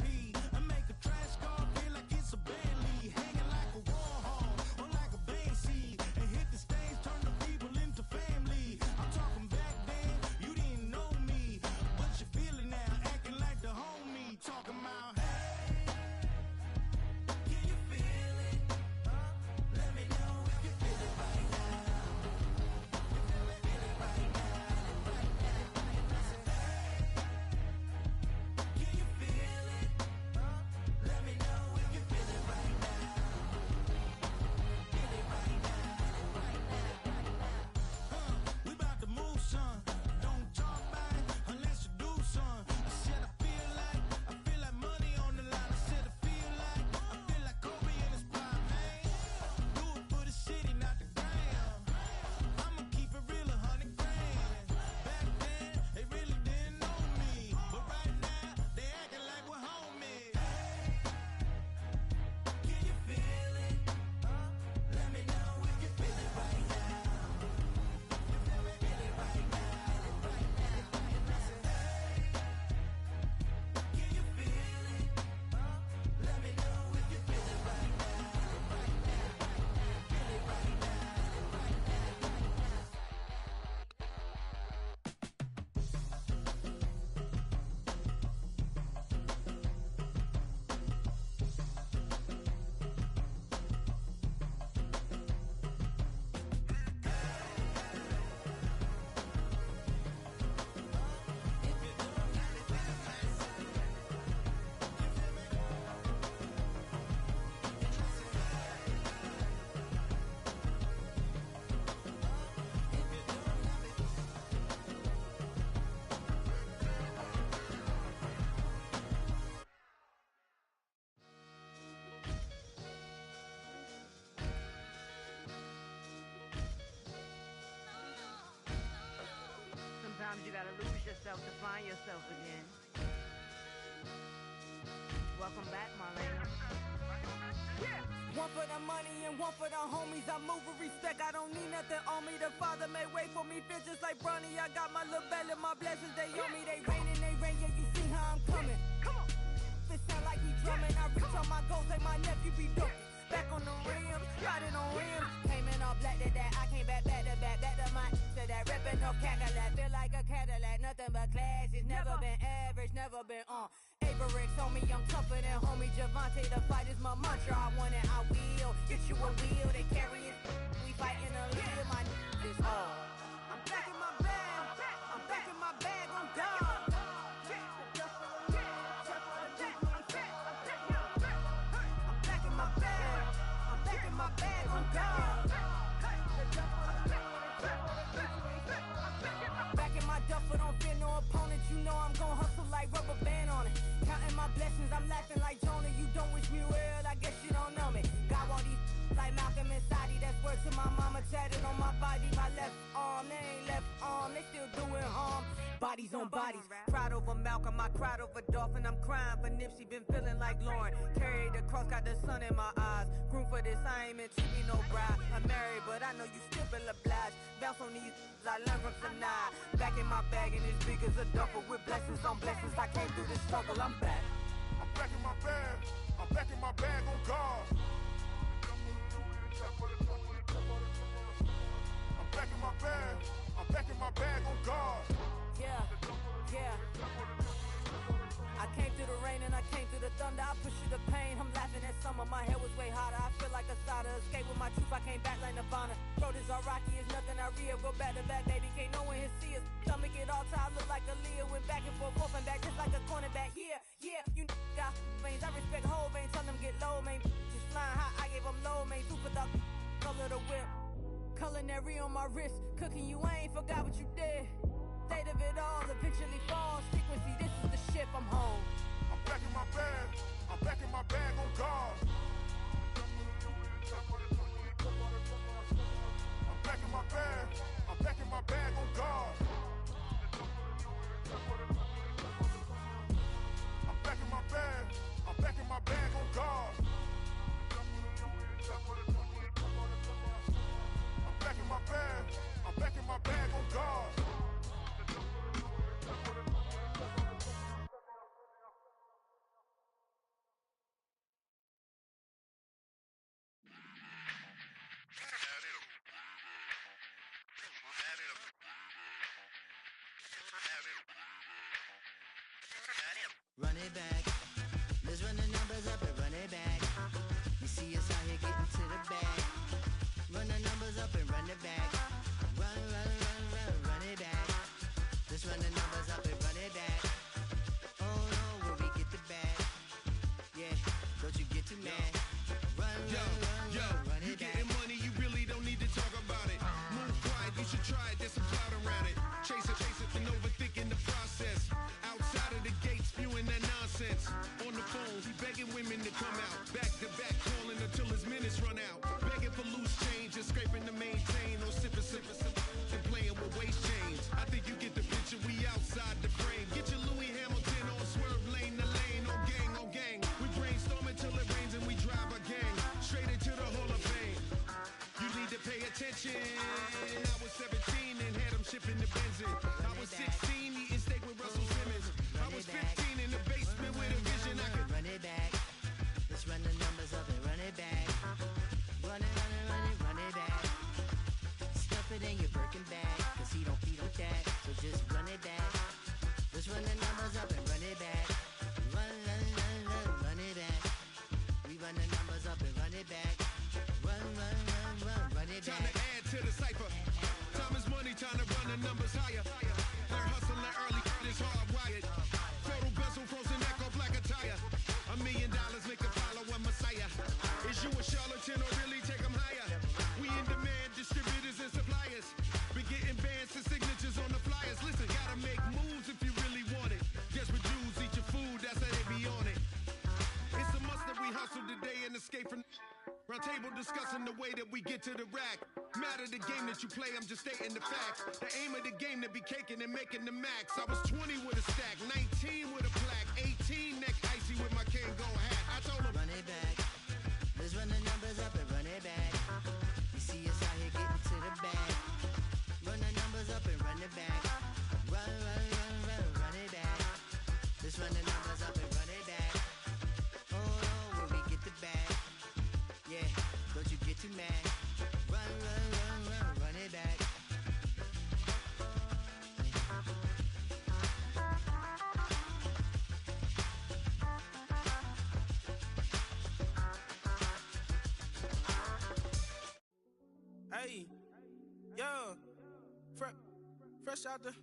Sometimes you gotta lose yourself to find yourself again. Welcome back, Marlena. Yeah. One for the money and one for the homies. I move with respect, I don't need nothing on me. The Father may wait for me, feel just like Bronny. I got my little belly, my blessings, they on me. They rain and they rain, yeah, you see how I'm coming. Come on. It sound like we drumming. I reach on my goals like my nephew be dope. Back on the rims, riding on rims. Came in all black to that, I came back to back to my to that ripping off Cadillac. Feel like a Cadillac, nothing but class. It's never been average, never been on. Averix on me, I'm tougher than homie Javante. The fight is my mantra, I want it, I will. Get you a wheel, they carry it. We fighting a little, my is all. I'm back in my bag, I'm back in my bag on God. My bag on God. Back in my duffel, don't fear no opponent. You know I'm gon' hustle like rubber band on it. Counting my blessings, I'm laughing like Jonah. You don't wish me well, I guess you don't know me. Got all these like Malcolm and Sadie. That's word to my mama, tatted on my body. My left arm, they ain't left arm, they still doing harm. Bodies on bodies, cried over Malcolm, I cried over Dolphin. I'm crying for Nipsey, been feeling like Lauren. Carried the cross, got the sun in my eyes. Groom for this, I ain't meant to be no bride. I'm married, but I know you still feel obliged. Bounce on these, I learned from Sanaa. Back in my bag, and it's big as a duffel. With blessings on blessings, I came through this struggle, I'm back. I'm back in my bag, I'm back in my bag on God. I'm back in my bag, I'm back in my bag on God. Yeah, yeah. I came through the rain and I came through the thunder. I push through the pain, I'm laughing at summer. My hair was way hotter, I feel like a soda. Escape with my truth, I came back like Nirvana. Throat is all rocky, it's nothing I real. Go back to back, baby, can't no one here see us. Stomach it all tied, look like a Leah. Went back and forth and back, just like a cornerback. Yeah, yeah, you got veins, I respect whole veins. Tell them get low, man. Just flying high, I gave them low, man. Super the color the whip. Culinary on my wrist, cooking you, I ain't forgot what you did. State of it all, eventually falls. Frequency, this is the ship, I'm home. I'm back in my bag, I'm back in my bag on God. I'm back in my bag, I'm back in my bag on God. I'm back in my bag, I'm back in my bag on God. I'm back in my bag, I'm back in my bag on God. Run it back. Let's run the numbers up and run it back. You see us out here getting to the bag. Run the numbers up and run it back. Run it back. Let's run the numbers up and run it back. Oh no, when we get the bag. Yeah, don't you get too mad. Run it you back. getting money, you really don't need to talk about it. Move quiet, you should try it, there's some cloud around it. Chase it, and overthinking the process. Outside of the gates, spewing that nonsense. On the phone, he begging women to come out. Back to back, calling until his minutes run out. Begging for loose change and scraping to maintain. Or sipping, and playing with waist chains. I think you get the picture, we outside the frame. Get your Louis Hamilton on swerve lane to lane. On gang. We brainstorm until it rains and we drive a gang. Straight into the Hall of Fame. You need to pay attention. I was 17 and had him shipping the Benzin. I was 16 eating steak with Russell Simmons. I was 15 in the basement with a vision. I could run it back. Let's run the numbers up and run it back. Run it back. Stuff it in your Birkin bag, cause he don't feed with that. So just run it back. Let's run the numbers up and run it back. Run it back. We run the numbers up and run it back. Run it back. Time to add to the cipher. Time is money, time to run the numbers higher. Learn hustling early, it's hardwired. Total bezel, frozen neck off like a tire. $1 million make a follow a messiah. Is you a charlatan or really take them higher? We in demand, distributors and suppliers. Been getting bands and signatures on the flyers. Listen, gotta make moves if you really want it. Desperate Jews eat your food, that's how they be on it. It's a must that we hustle today and escape from. Round table discussing the way that we get to the rack. Matter the game that you play, I'm just stating the facts. The aim of the game to be caking and making the max. I was 20 with a stack, 19 with a plaque, 18 neck icy with my Kango hat. I told him, run it back. Let's run the numbers up and run it back. You see us out here getting to the bag. Run the numbers up and run it back. Run it back. Let's run the numbers up and run it back. Oh, when we get the bag. Yeah, don't you get too mad. Run it back. Hey, yo, fresh out the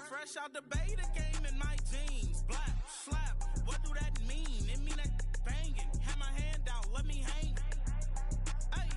fresh out the beta game in my jeans. Black slap, what do that mean? It mean that banging. Have my hand out, let me hang. Hey,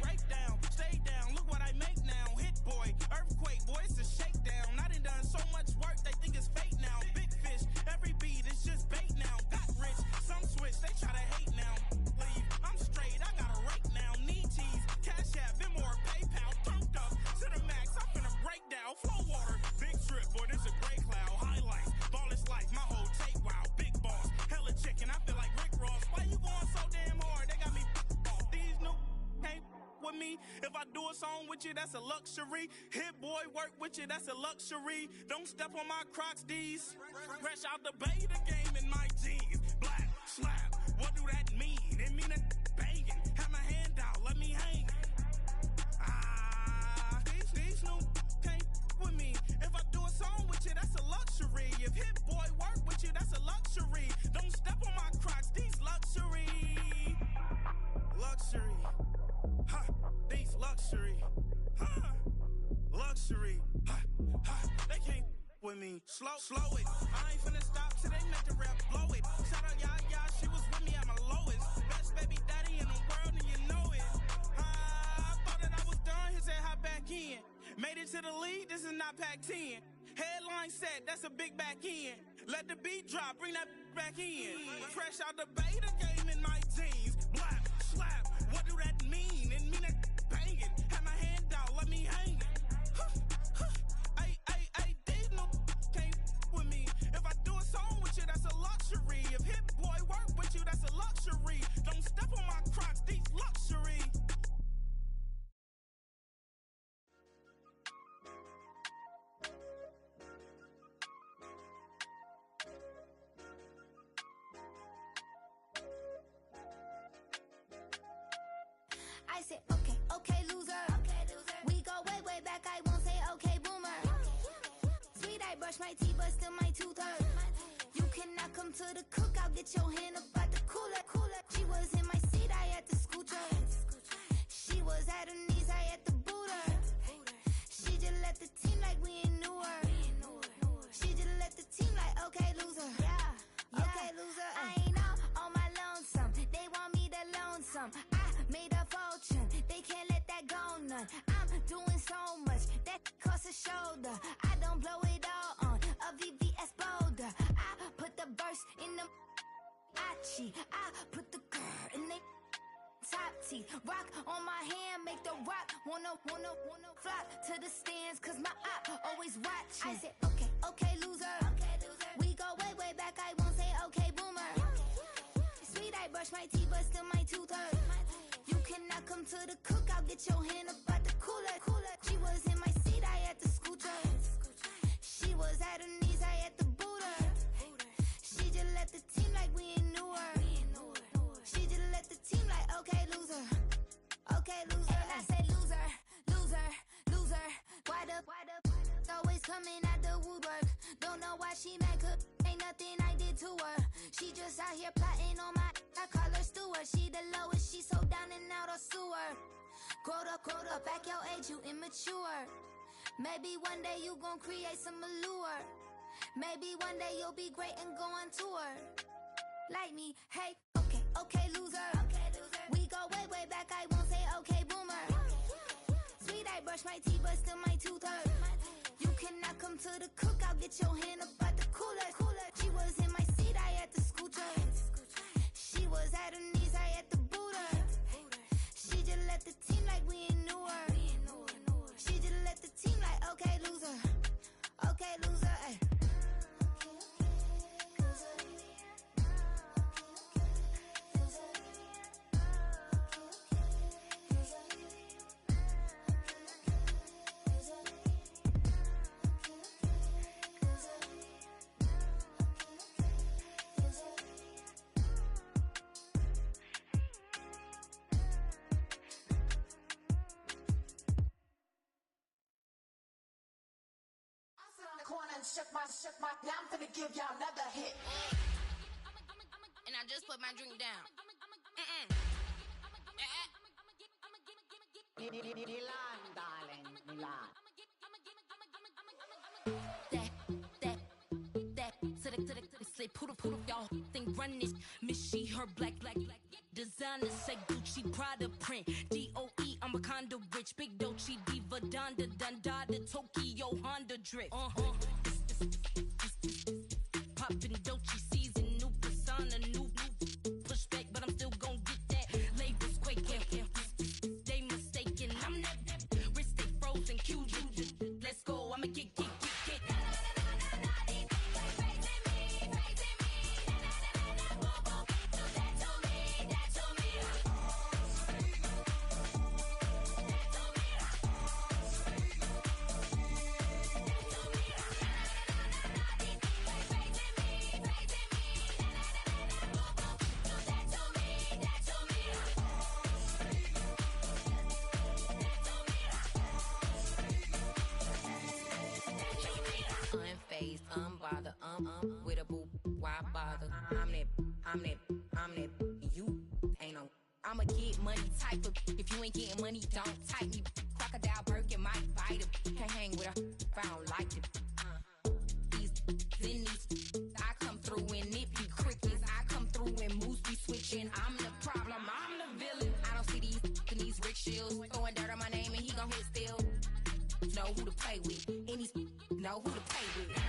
break down, stay down. Look what I make now. Hit boy, earthquake, boy, it's a shakedown. I done so much work, they think it's fake now. Big fish, every beat is just bait now. Got rich, some switch, they try to hate now. Leave, I'm straight, I got a rake now. Need cheese, cash app, Venmo or PayPal. Turned up to the max, I'm finna break down. Flow water, big trip, boy, this a gray cloud. Highlights, ball is life, my whole tape, wow. Big boss, hella chicken, I feel like Rick Ross. Why you going so damn hard? They got me off. These new can't with me. If I do a song with you, that's a luxury. Hit boy, work with you, that's a luxury. Don't step on my Crocs, D's. Fresh out the beta game in my jeans. Black slap, what do that mean? It mean that banging. Have my hand out, let me hang. These new can't with me. If I do a song with you, that's a luxury. If hit boy work with you, that's a luxury. Don't step on my Crocs, these luxury. Luxury. Ha, these luxury. Ha, luxury. Ha, ha, they can't with me. Slow it. I ain't finna stop till they make the rap blow it. Shout out Yaya, she was with me at my lowest. Best baby daddy in the world and you know it. I thought that I was done, he said hop back in. Made it to the lead, this is not Pac-10. Headline set, that's a big back end. Let the beat drop, bring that back in. Fresh out the beta game in my jeans. Black slap, what do that mean? It mean that banging. Have my hand out, let me hang it. Ay, these no can't with me. If I do a song with you, that's a luxury. If hit boy work with you, that's a luxury. Don't step on my Crocs, these luxury. I said, okay, loser. We go way back, I won't say okay, boomer. Sweet, I brush my teeth, but still my tooth hurt. You cannot come to the cookout, get your hand up at the cooler. She was in my seat, I had to scoot her. She was at her knees, I had to boot her. She just let the team like we ain't knew her. She just let the team like, okay, loser. Yeah, okay, loser. I ain't on my lonesome. They want me to loan some. I made a fortune. They can't let that go none. I'm doing so much that costs a shoulder. I don't blow it all on a VVS boulder. I put the verse in the Achi. I put the girl in the top teeth. Rock on my hand, make the rock wanna flock to the stands, cause my eye always watching. I said, okay, loser. We go way back, I won't say okay, boomer. Sweet, I brush my teeth, but still my tooth hurt. You cannot come to the cookout, get your hand up at the cooler. She was in my seat, I had to scoot her. She was at her knees, I had to boot her. She just let the team like we ain't knew her. She just let the team like, okay, loser. Okay, loser. And I say loser. Why the always coming at the woodwork? Don't know why she mad, cause ain't nothing I did to her. She just out here plotting on my, I call her steward. She the lowest, she so down and out of sewer. Growed up, back your age, you immature. Maybe one day you gon' create some allure. Maybe one day you'll be great and go on tour. Like me, hey, okay, loser. We go way back, I won't say okay, boomer. Sweet, I brush my teeth, but still my tooth hurt. You can I come to the cookout? Get your hand up at the cooler. She was in my seat, I had to scoot her. She was at her knees, I had to boot her. She just left the team like we ain't knew her. She just left the team like, okay, loser. Okay, loser, ay. Shook my, now I'm finna give y'all another hit. And I just put my drink down. Milan, darling, Milan. That, to the, say, poodle, y'all think run this. Miss she, her black, designer, say Gucci, Prada print. DOE, I'm a condo rich. Big Dolce, Diva, Donda, Tokyo, Honda drip. Poppin' Dolce season, new persona, new pushback, but I'm still gon' get that. Labels quaking, they mistaken. I'm that wrist stay frozen, QG. Let's go, I'ma get. Unfazed, unbothered, with a boo, why bother? I'm that, you ain't no. I'ma get money type of, if you ain't getting money, don't type me. Crocodile Birkin might bite him. Can't hang with her if I don't like it. These, I come through and it be crickets. I come through and moves be switching. I'm the problem, I'm the villain. I don't see these rickshaws throwing dirt on my name and he gon' hit still. Know who to play with, and he's know who to play with.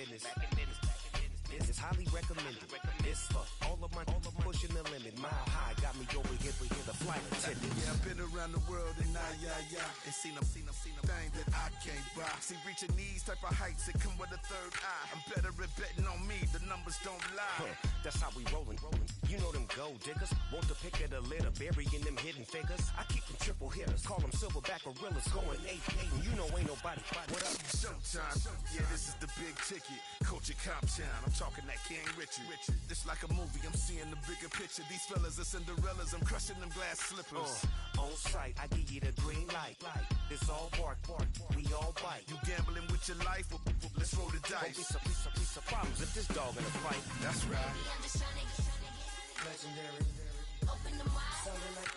business. This is highly recommended. This for all of my pushing the limit. Mile high got me over here for the flight attendant. Yeah, I've been around the world and and seen them thing that I can't buy. See, reaching these type of heights, it come with a third eye. I'm better at betting on me, the numbers don't lie. That's how we rolling. You know them gold diggers, want to pick of the litter, burying them hidden figures. I keep them triple hitters, call them silverback gorillas, going 8-8, and you know ain't nobody. What up? Showtime, yeah, this is the big ticket. Culture Cop Town, I'm talking that King Richard. This like a movie, I'm seeing the bigger picture. These fellas are Cinderellas, I'm crushing them glass slippers. On sight, I give you the green light. It's all bark, we all bite. You gambling with your life? Let's roll the dice. Don't be some problems if this dog in a fight. That's right. Baby, I'm just tryna get legendary. Open them wide. Something like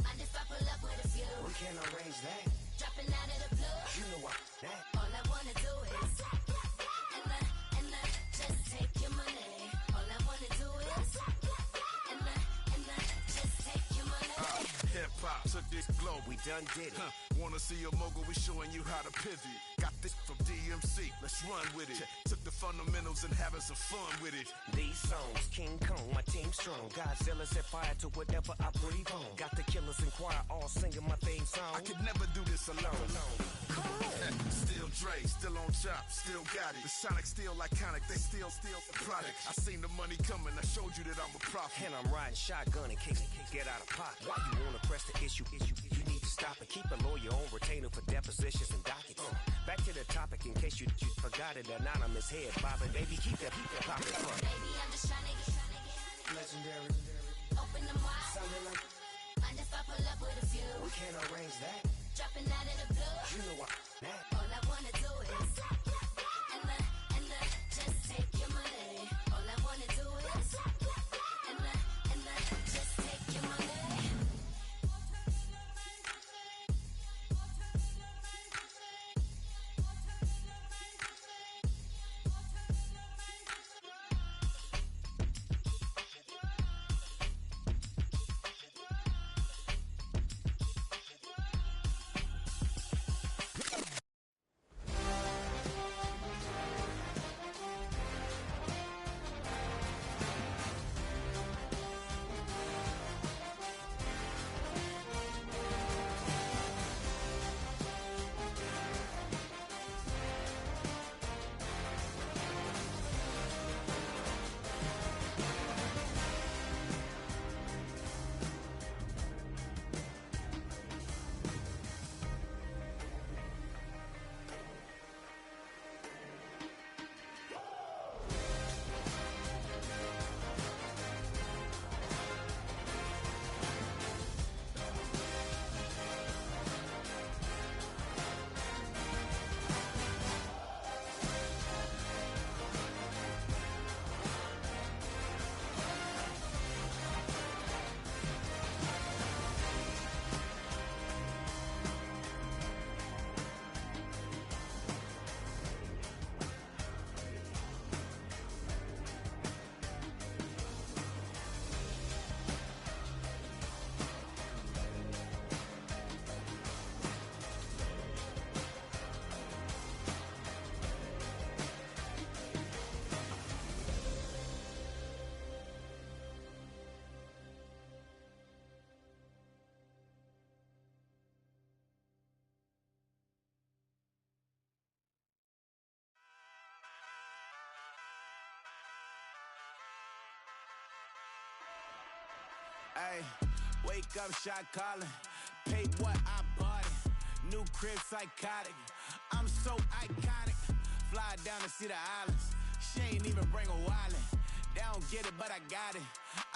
I just I pull up with a few. we can't arrange that. Dropping out of the blue. You know what? That. All I wanna do is and I just take your money. All I wanna do is and I just take your money. Hip hop took this globe, we done did it. Wanna see a mogul? We showing you how to pivot. Got this from DMC, let's run with it. Took the fundamentals and having some fun with it. These songs, King Kong, my team strong. Godzilla set fire to whatever I breathe on. Got the killers in choir all singing my theme song. I could never do this alone. Still Dre, still on top, still got it. The Sonic still iconic, they still the product. I seen the money coming, I showed you that I'm a prophet. And I'm riding shotgun in case get out of pocket. Why you wanna press the issue? You need to stop and keep a lawyer on retainer for depositions and dockets. Back to the topic in case you forgot it. Anonymous head bobbing, baby, keep that popping. Baby, I'm just tryna get legendary. Open them wide. Something like I just I pull up with a few. we can't arrange that. Dropping out of the blue. You know what? That. All I wanna do is and I just take your money. All I wanna do is and I just take your money. Ay, wake up, shot calling. Paid what I bought it. New crib, psychotic. I'm so iconic. Fly down to see the islands. She ain't even bring a wallet. They don't get it, but I got it.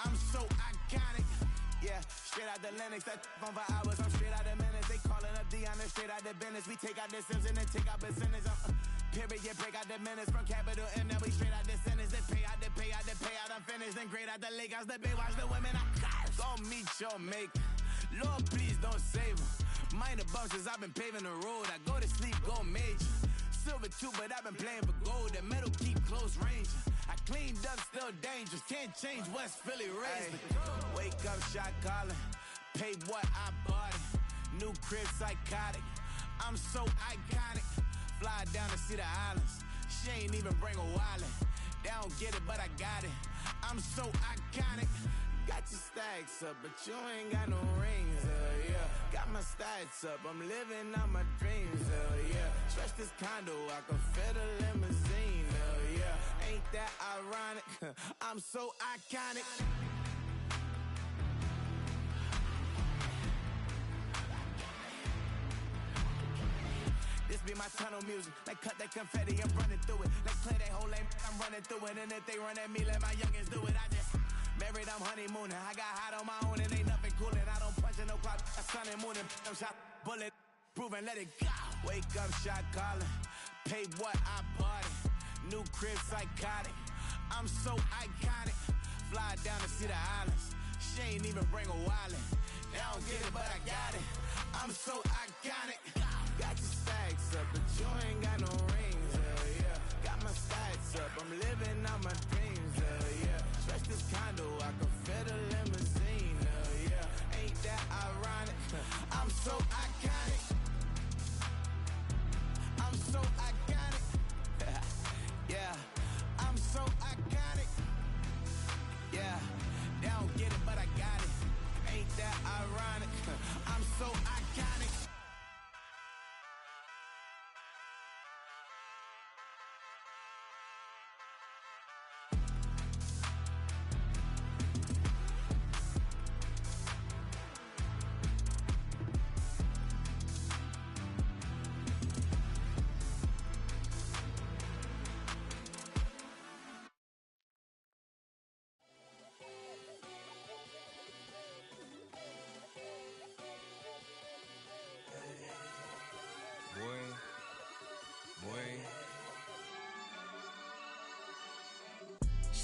I'm so iconic. Yeah, straight out the Lennox. That phone for hours. I'm straight out the minutes. They calling up Dion, straight out the business. We take out the Sims and then take out percentage. Period, break out the minutes from capital M. Now we straight out the sentence. They pay out, I'm finished. Then grade out the lake house, the bay, watch the women. I got go meet your mate. Lord, please don't save them. Minor bumps as I've been paving the road. I go to sleep, go major. Silver too, but I've been playing for gold. The metal keep close range. I cleaned up, still dangerous. Can't change West Philly raised. Wake up, shot calling. Paid what I bought it. New crib, psychotic. I'm so iconic. Fly down to see the islands. She ain't even bring a wallet. They don't get it, but I got it. I'm so iconic. Got your stacks up, but you ain't got no rings, yeah. Got my stats up, I'm living out my dreams, yeah. Stretch this condo, I can fit a limousine, yeah. Ain't that ironic? I'm so iconic. be my tunnel music. Like cut that confetti, I'm running through it. Like play that whole lane, I'm running through it. And if they run at me, let my youngins do it. I just married, I'm honeymooning. I got hot on my own and ain't nothing coolin'. I don't punch in no clock, I sun and moon and I'm shot bullet. Proven, let it go. Wake up, shot calling. Pay what I bought it. New crib, psychotic. I'm so iconic. Fly down to see the islands. She ain't even bring a wallet. I don't get it, but I got it. I'm so iconic. Got your stacks up, but you ain't got no rings, yeah. Got my stacks up, I'm living out my dreams, yeah. Stretch this condo, I can fit a limousine, yeah. Ain't that ironic? I'm so iconic. I'm so iconic. Yeah, I'm so iconic. Yeah, they don't get it, but I got it. Ain't that ironic? I'm so iconic.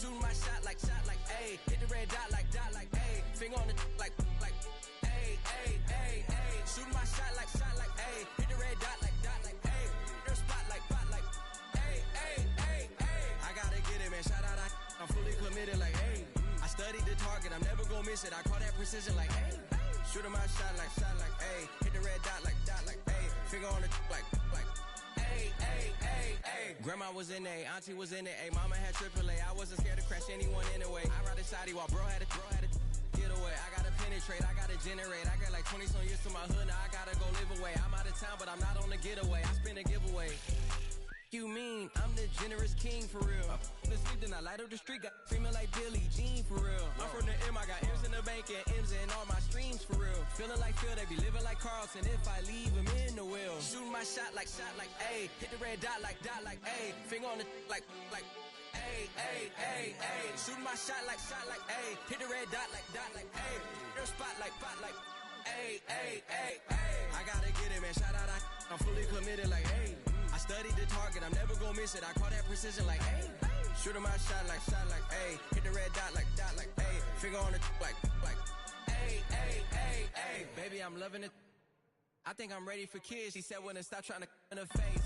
Shooting my shot like, ayy. Hit the red dot like, ayy. Finger on the like, ayy, ayy, ayy, ayy. Shooting my shot like, ayy. Hit the red dot like, ayy. Their spot like, ayy, ayy, ayy, ayy. I gotta get it, man. Shout out, I'm fully committed like, ayy. I studied the target, I'm never gonna miss it. I call that precision like, ayy. Shooting my shot like, ayy. Hit the red dot like, ayy. Finger on the like, ayy, ayy, ayy, ayy. Grandma was in A, auntie was in it, ayy. Mama had AAA, I wasn't scared to crash anyone anyway. I ride a shotty while bro had a get away. I gotta penetrate, I gotta generate. I got like 20 some years to my hood, now I gotta go live away. I'm out of town, but I'm not on the getaway. I spin a giveaway. You mean I'm the generous king for real? The sleep, then I light up the street, got screaming like Billie Jean for real. I'm from the M, I got M's in the bank and M's in all my streams for real. Feeling like Phil, they be living like Carlson if I leave him in the wheel. Shooting my shot like, ayy. Hit the red dot like, ayy. Finger on the like, ayy, ayy, ayy, ayy. Shooting my shot like, ayy. Hit the red dot like, ayy. Their spot like, ayy, ayy, ayy, ayy. I gotta get it, man. Shout out, I'm fully committed like, ayy. I studied the target, I'm never gonna miss it. I call that precision like, ayy. Shooting my shot like, ayy. Hit the red dot like, ayy. Finger on the like, ayy, ayy, ayy, ayy. Baby, I'm loving it. I think I'm ready for kids. She said when to stop trying to in her face.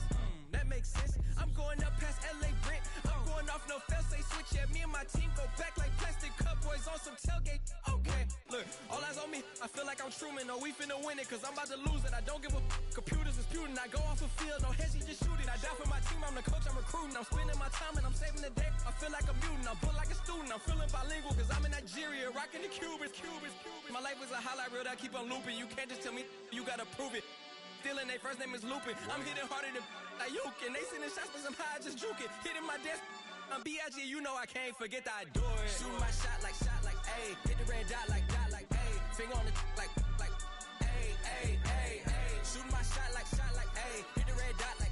That makes sense. I'm going up past LA Brent. I'm going off no fail, say switch. Yeah, me and my team go back like plastic cup boys on some tailgate. Okay, look, all eyes on me. I feel like I'm Truman. No, we finna win it, cause I'm about to lose it. I don't give a computers disputing. I go off a field, no heads, just shooting. I die for my team, I'm the coach, I'm recruiting. I'm spending my time and I'm saving the day. I feel like a mutant, I'm built like a student. I'm feeling bilingual, cause I'm in Nigeria, rocking the Cubans. My life is a highlight reel that I keep on looping. You can't just tell me, you gotta prove it. Stealing, they first name is Lupin. I'm hitting harder than Ayuk, and they sending shots for some high, just juke it. Hitting my desk, I'm B.I.G., you know I can't forget that I do it. Shooting my shot like, ayy. Hit the red dot like, ayy. Finger on the like, ayy, ayy, ayy, ayy. Shooting my shot like, ayy. Hit the red dot like,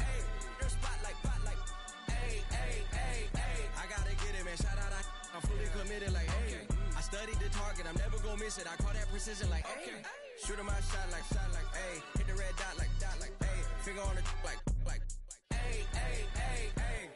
ayy. Their spot like, ayy, ayy, ayy, ayy. I gotta get it, man. Shout out, I'm fully committed like, ayy. I studied the target, I'm never gonna miss it. I call that precision like, ayy. Shooting my shot like, ayy. Hit the red dot like, ayy. Finger on the like, ayy, ayy, ayy, ayy.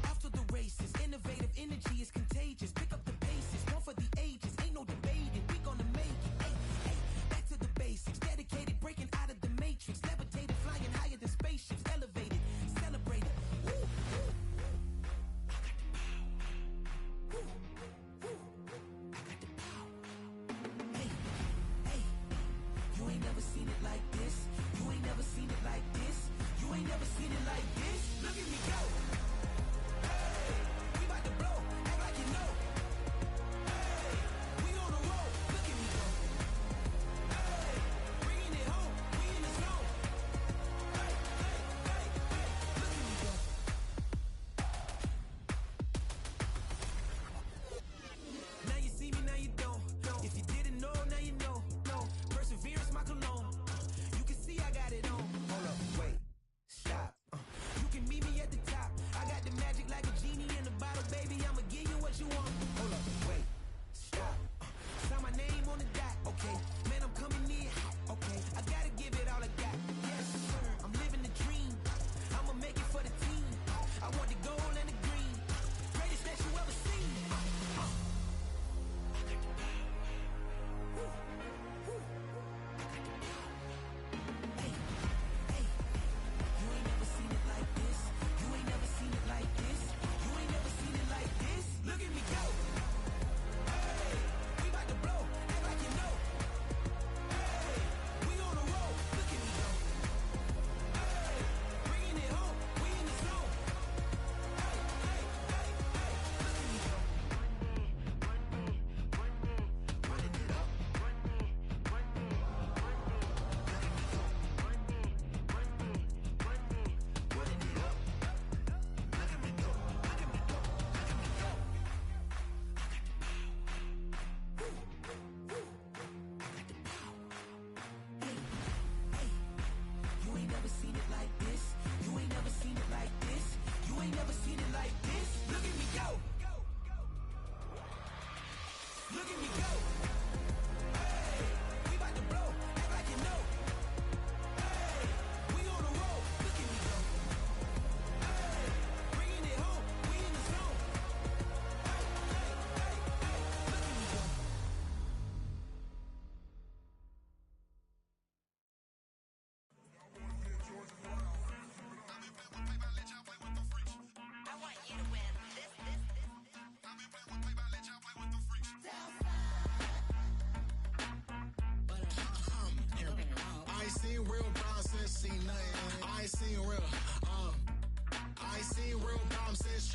After the races, innovative energy is contagious. Pick up the paces, one for the ages. Ain't no debating, we gonna make it. Ay, ay, back to the basics. Dedicated, breaking out of the matrix. Levitated, flying higher than spaceships. Elevated, celebrated. Woo, woo. I got the power. Woo, woo. I got the power. Hey, hey, you ain't never seen it like this. You ain't never seen it like this. You ain't never seen it like this. Look at me go. We about to blow, act like you know. Hey, we on the road, look at me go. Hey,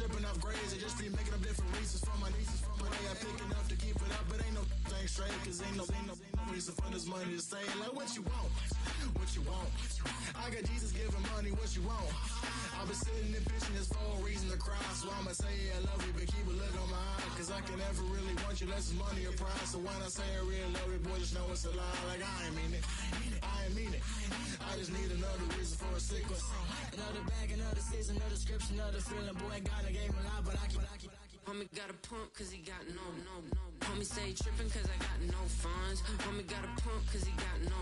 tripping off grades. I just be making up different reasons for my nieces. From my way I pick enough to keep it up, but ain't no thing straight. Cause ain't no reason for this money to stay. Like what you want? What you want? I got Jesus giving money, what you want? I've been sitting and pitching this for a reason to cry. So I'ma say I love you, but keep a look on my eye. Cause I can never really want you unless it's money or pride. So when I say I really love you, boy, just know it's a lie. Like I ain't mean it. I ain't mean it. I just need another reason for a sequence. Another bag, another season, another description, another feeling. Boy, God, I gave him a lot, but I keep. Homie got a pump cause he got no. Homie stay trippin' cause I got no funds. Homie got a pump cause he got no.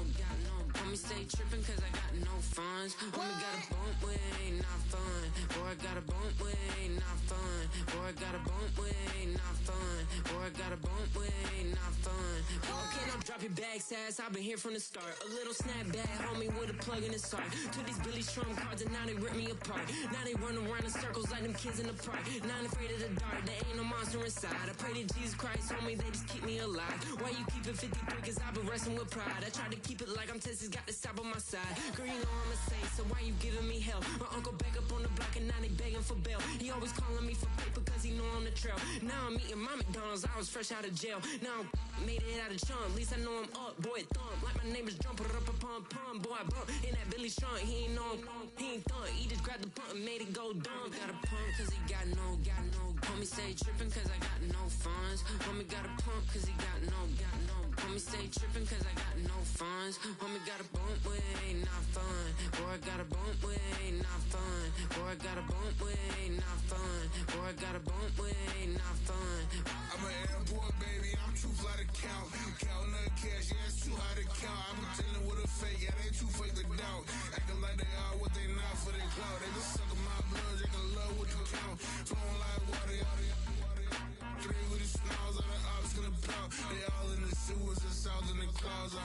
Homie stay trippin' cause I got no funds. Homie got a bump with ain't not fun. Boy, I got a bump with ain't not fun. Boy, I got a bump with ain't not fun. Boy, I got a bump with ain't not fun. Okay, now drop your bag, sass. I've been here from the start. A little snapback, homie, with a plug in his heart. Took these Billy Strum cards and now they rip me apart. Now they run around in circles like them kids in the park. Not afraid of the dark, there ain't no monster inside. I pray to Jesus Christ, homie, they just keep me alive. Why you keep it 53? Cause I've been wrestling with pride. I try to keep it like I'm Texas, got the stop on my side. Girl, you know I'm a saint, so why you giving me hell? My uncle back up on the block and now they begging for bail. He always calling me for paper cause he know I'm the trail. Now I'm eating my McDonald's, I was fresh out of jail. Now I made it out of chump, at least I know I'm up. Boy, thump, like my name is Jump, pum. Boy, I bump in that Billy Strong, he ain't know, he ain't thump. He just grabbed the pump and made it go dumb. Got a pump cause he got no. Homie stay trippin' cause I got no funds. Homie got a pump cause he got no. Homie stay trippin' cause I got no funds. Homie got a bump with ain't not fun. Boy, I got a bump with ain't not fun. Boy, I got a bump with ain't not fun. Boy, I got a bump with ain't not fun. I'm an airport baby, I'm too fly to count. Counting the cash, yeah, it's too high to count. I'm dealing with a fake, yeah, they too fake to doubt. Acting like they are what they not for their clout. They just sucking my blood, they can love what you count. Flowing like water. Three with the smiles, all the ops gonna pout. They all in the sewers and south in the clouds.